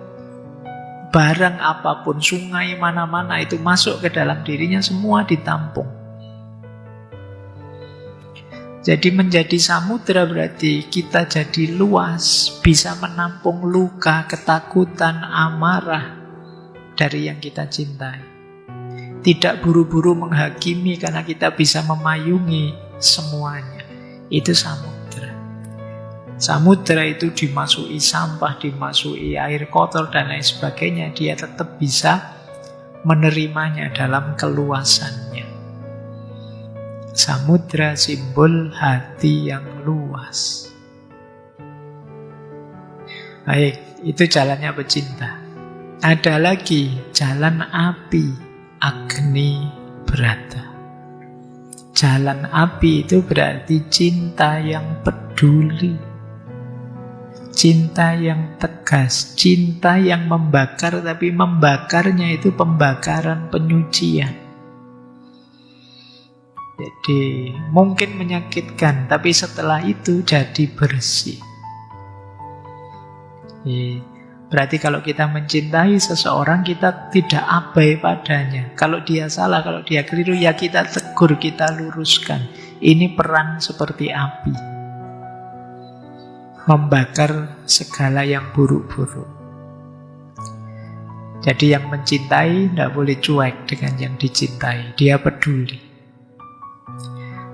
barang apapun, sungai mana-mana itu masuk ke dalam dirinya, semua ditampung. Jadi menjadi samudera berarti kita jadi luas, bisa menampung luka, ketakutan, amarah, dari yang kita cintai. Tidak buru-buru menghakimi karena kita bisa memayungi semuanya. Itu samudra. Samudra itu dimasuki sampah, dimasuki air kotor dan lain sebagainya, dia tetap bisa menerimanya dalam keluasannya. Samudra simbol hati yang luas. Baik, itu jalannya pecinta. Ada lagi jalan api, Agni Brata. Jalan api itu berarti cinta yang peduli, cinta yang tegas, cinta yang membakar, tapi membakarnya itu pembakaran penyucian. Jadi mungkin menyakitkan, tapi setelah itu jadi bersih. Berarti kalau kita mencintai seseorang, kita tidak abai padanya. Kalau dia salah, kalau dia keliru, ya kita tegur, kita luruskan. Ini peran seperti api, membakar segala yang buruk-buruk. Jadi yang mencintai tidak boleh cuek dengan yang dicintai, dia peduli.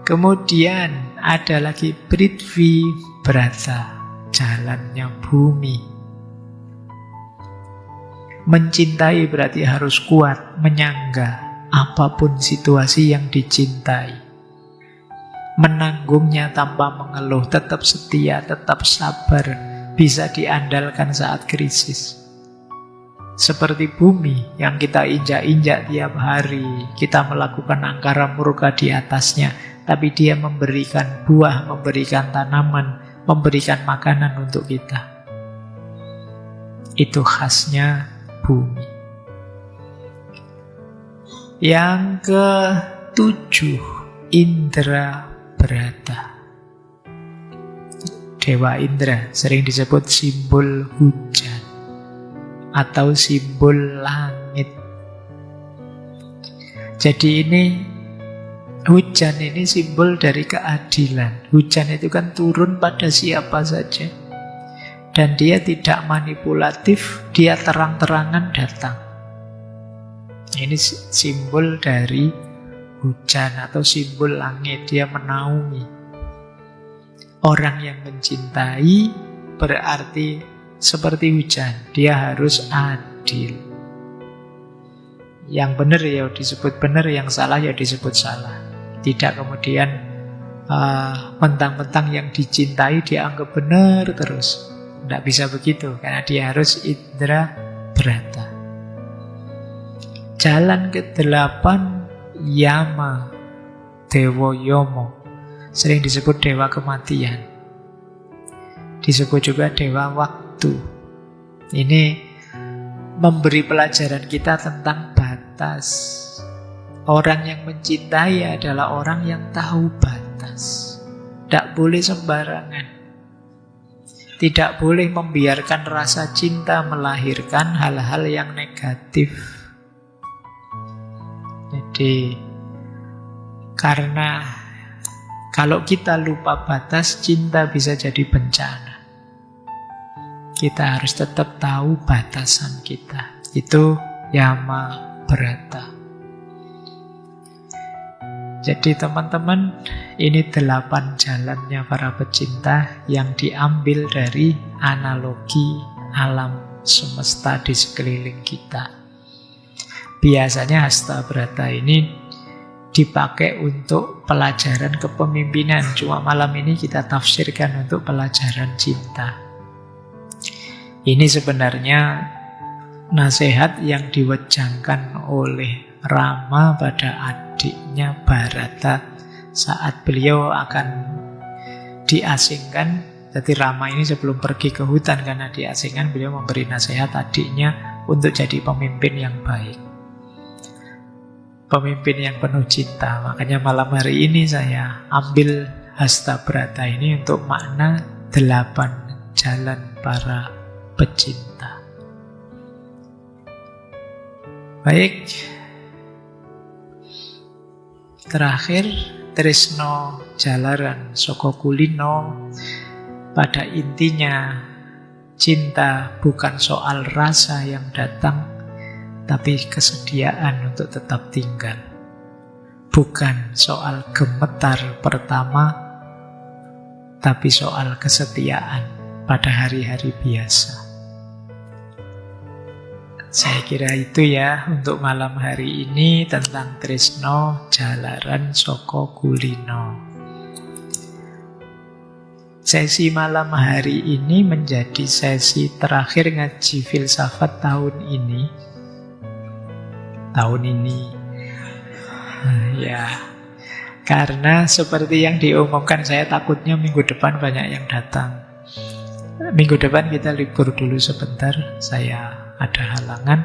Kemudian ada lagi Prithvi Brata, jalannya bumi. Mencintai berarti harus kuat, menyangga apapun situasi yang dicintai. Menanggungnya tanpa mengeluh, tetap setia, tetap sabar, bisa diandalkan saat krisis. Seperti bumi yang kita injak-injak tiap hari, kita melakukan angkara murka di atasnya, tapi dia memberikan buah, memberikan tanaman, memberikan makanan untuk kita. Itu khasnya bumi. Yang ke-7, Indra Brata. Dewa Indra sering disebut simbol hujan atau simbol langit. Jadi ini hujan ini simbol dari keadilan. Hujan itu kan turun pada siapa saja. Dan dia tidak manipulatif, dia terang-terangan datang. Ini simbol dari hujan atau simbol langit, dia menaungi. Orang yang mencintai berarti seperti hujan, dia harus adil. Yang benar ya disebut benar, yang salah ya disebut salah. Tidak kemudian mentang-mentang yang dicintai dianggap benar terus. Tidak bisa begitu, karena dia harus Indra Brata. Jalan ke-8, Yama, Dewa Yomo. Sering disebut dewa kematian. Disebut juga dewa waktu. Ini memberi pelajaran kita tentang batas. Orang yang mencintai adalah orang yang tahu batas. Tidak boleh sembarangan. Tidak boleh membiarkan rasa cinta melahirkan hal-hal yang negatif. Jadi, karena kalau kita lupa batas, cinta bisa jadi bencana. Kita harus tetap tahu batasan kita. Itu Yama Brata. Jadi teman-teman, ini 8 jalannya para pecinta yang diambil dari analogi alam semesta di sekeliling kita. Biasanya Hasta Brata ini dipakai untuk pelajaran kepemimpinan. Cuma malam ini kita tafsirkan untuk pelajaran cinta. Ini sebenarnya nasihat yang diwejangkan oleh Rama pada adiknya Bharata saat beliau akan diasingkan. Jadi Rama ini sebelum pergi ke hutan karena diasingkan, beliau memberi nasihat adiknya untuk jadi pemimpin yang baik, pemimpin yang penuh cinta. Makanya malam hari ini saya ambil Hasta Brata ini untuk makna 8 jalan para pecinta. Baik, terakhir Tresno Jalaran Soko Kulino. Pada intinya cinta bukan soal rasa yang datang, tapi kesediaan untuk tetap tinggal. Bukan soal gemetar pertama, tapi soal kesetiaan pada hari-hari biasa. Saya kira itu ya untuk malam hari ini tentang Tresno Jalaran Soko Kulino. Sesi malam hari ini menjadi sesi terakhir ngaji filsafat tahun ini. Ya, karena seperti yang diumumkan, saya takutnya minggu depan banyak yang datang. Minggu depan kita libur dulu sebentar, saya ada halangan.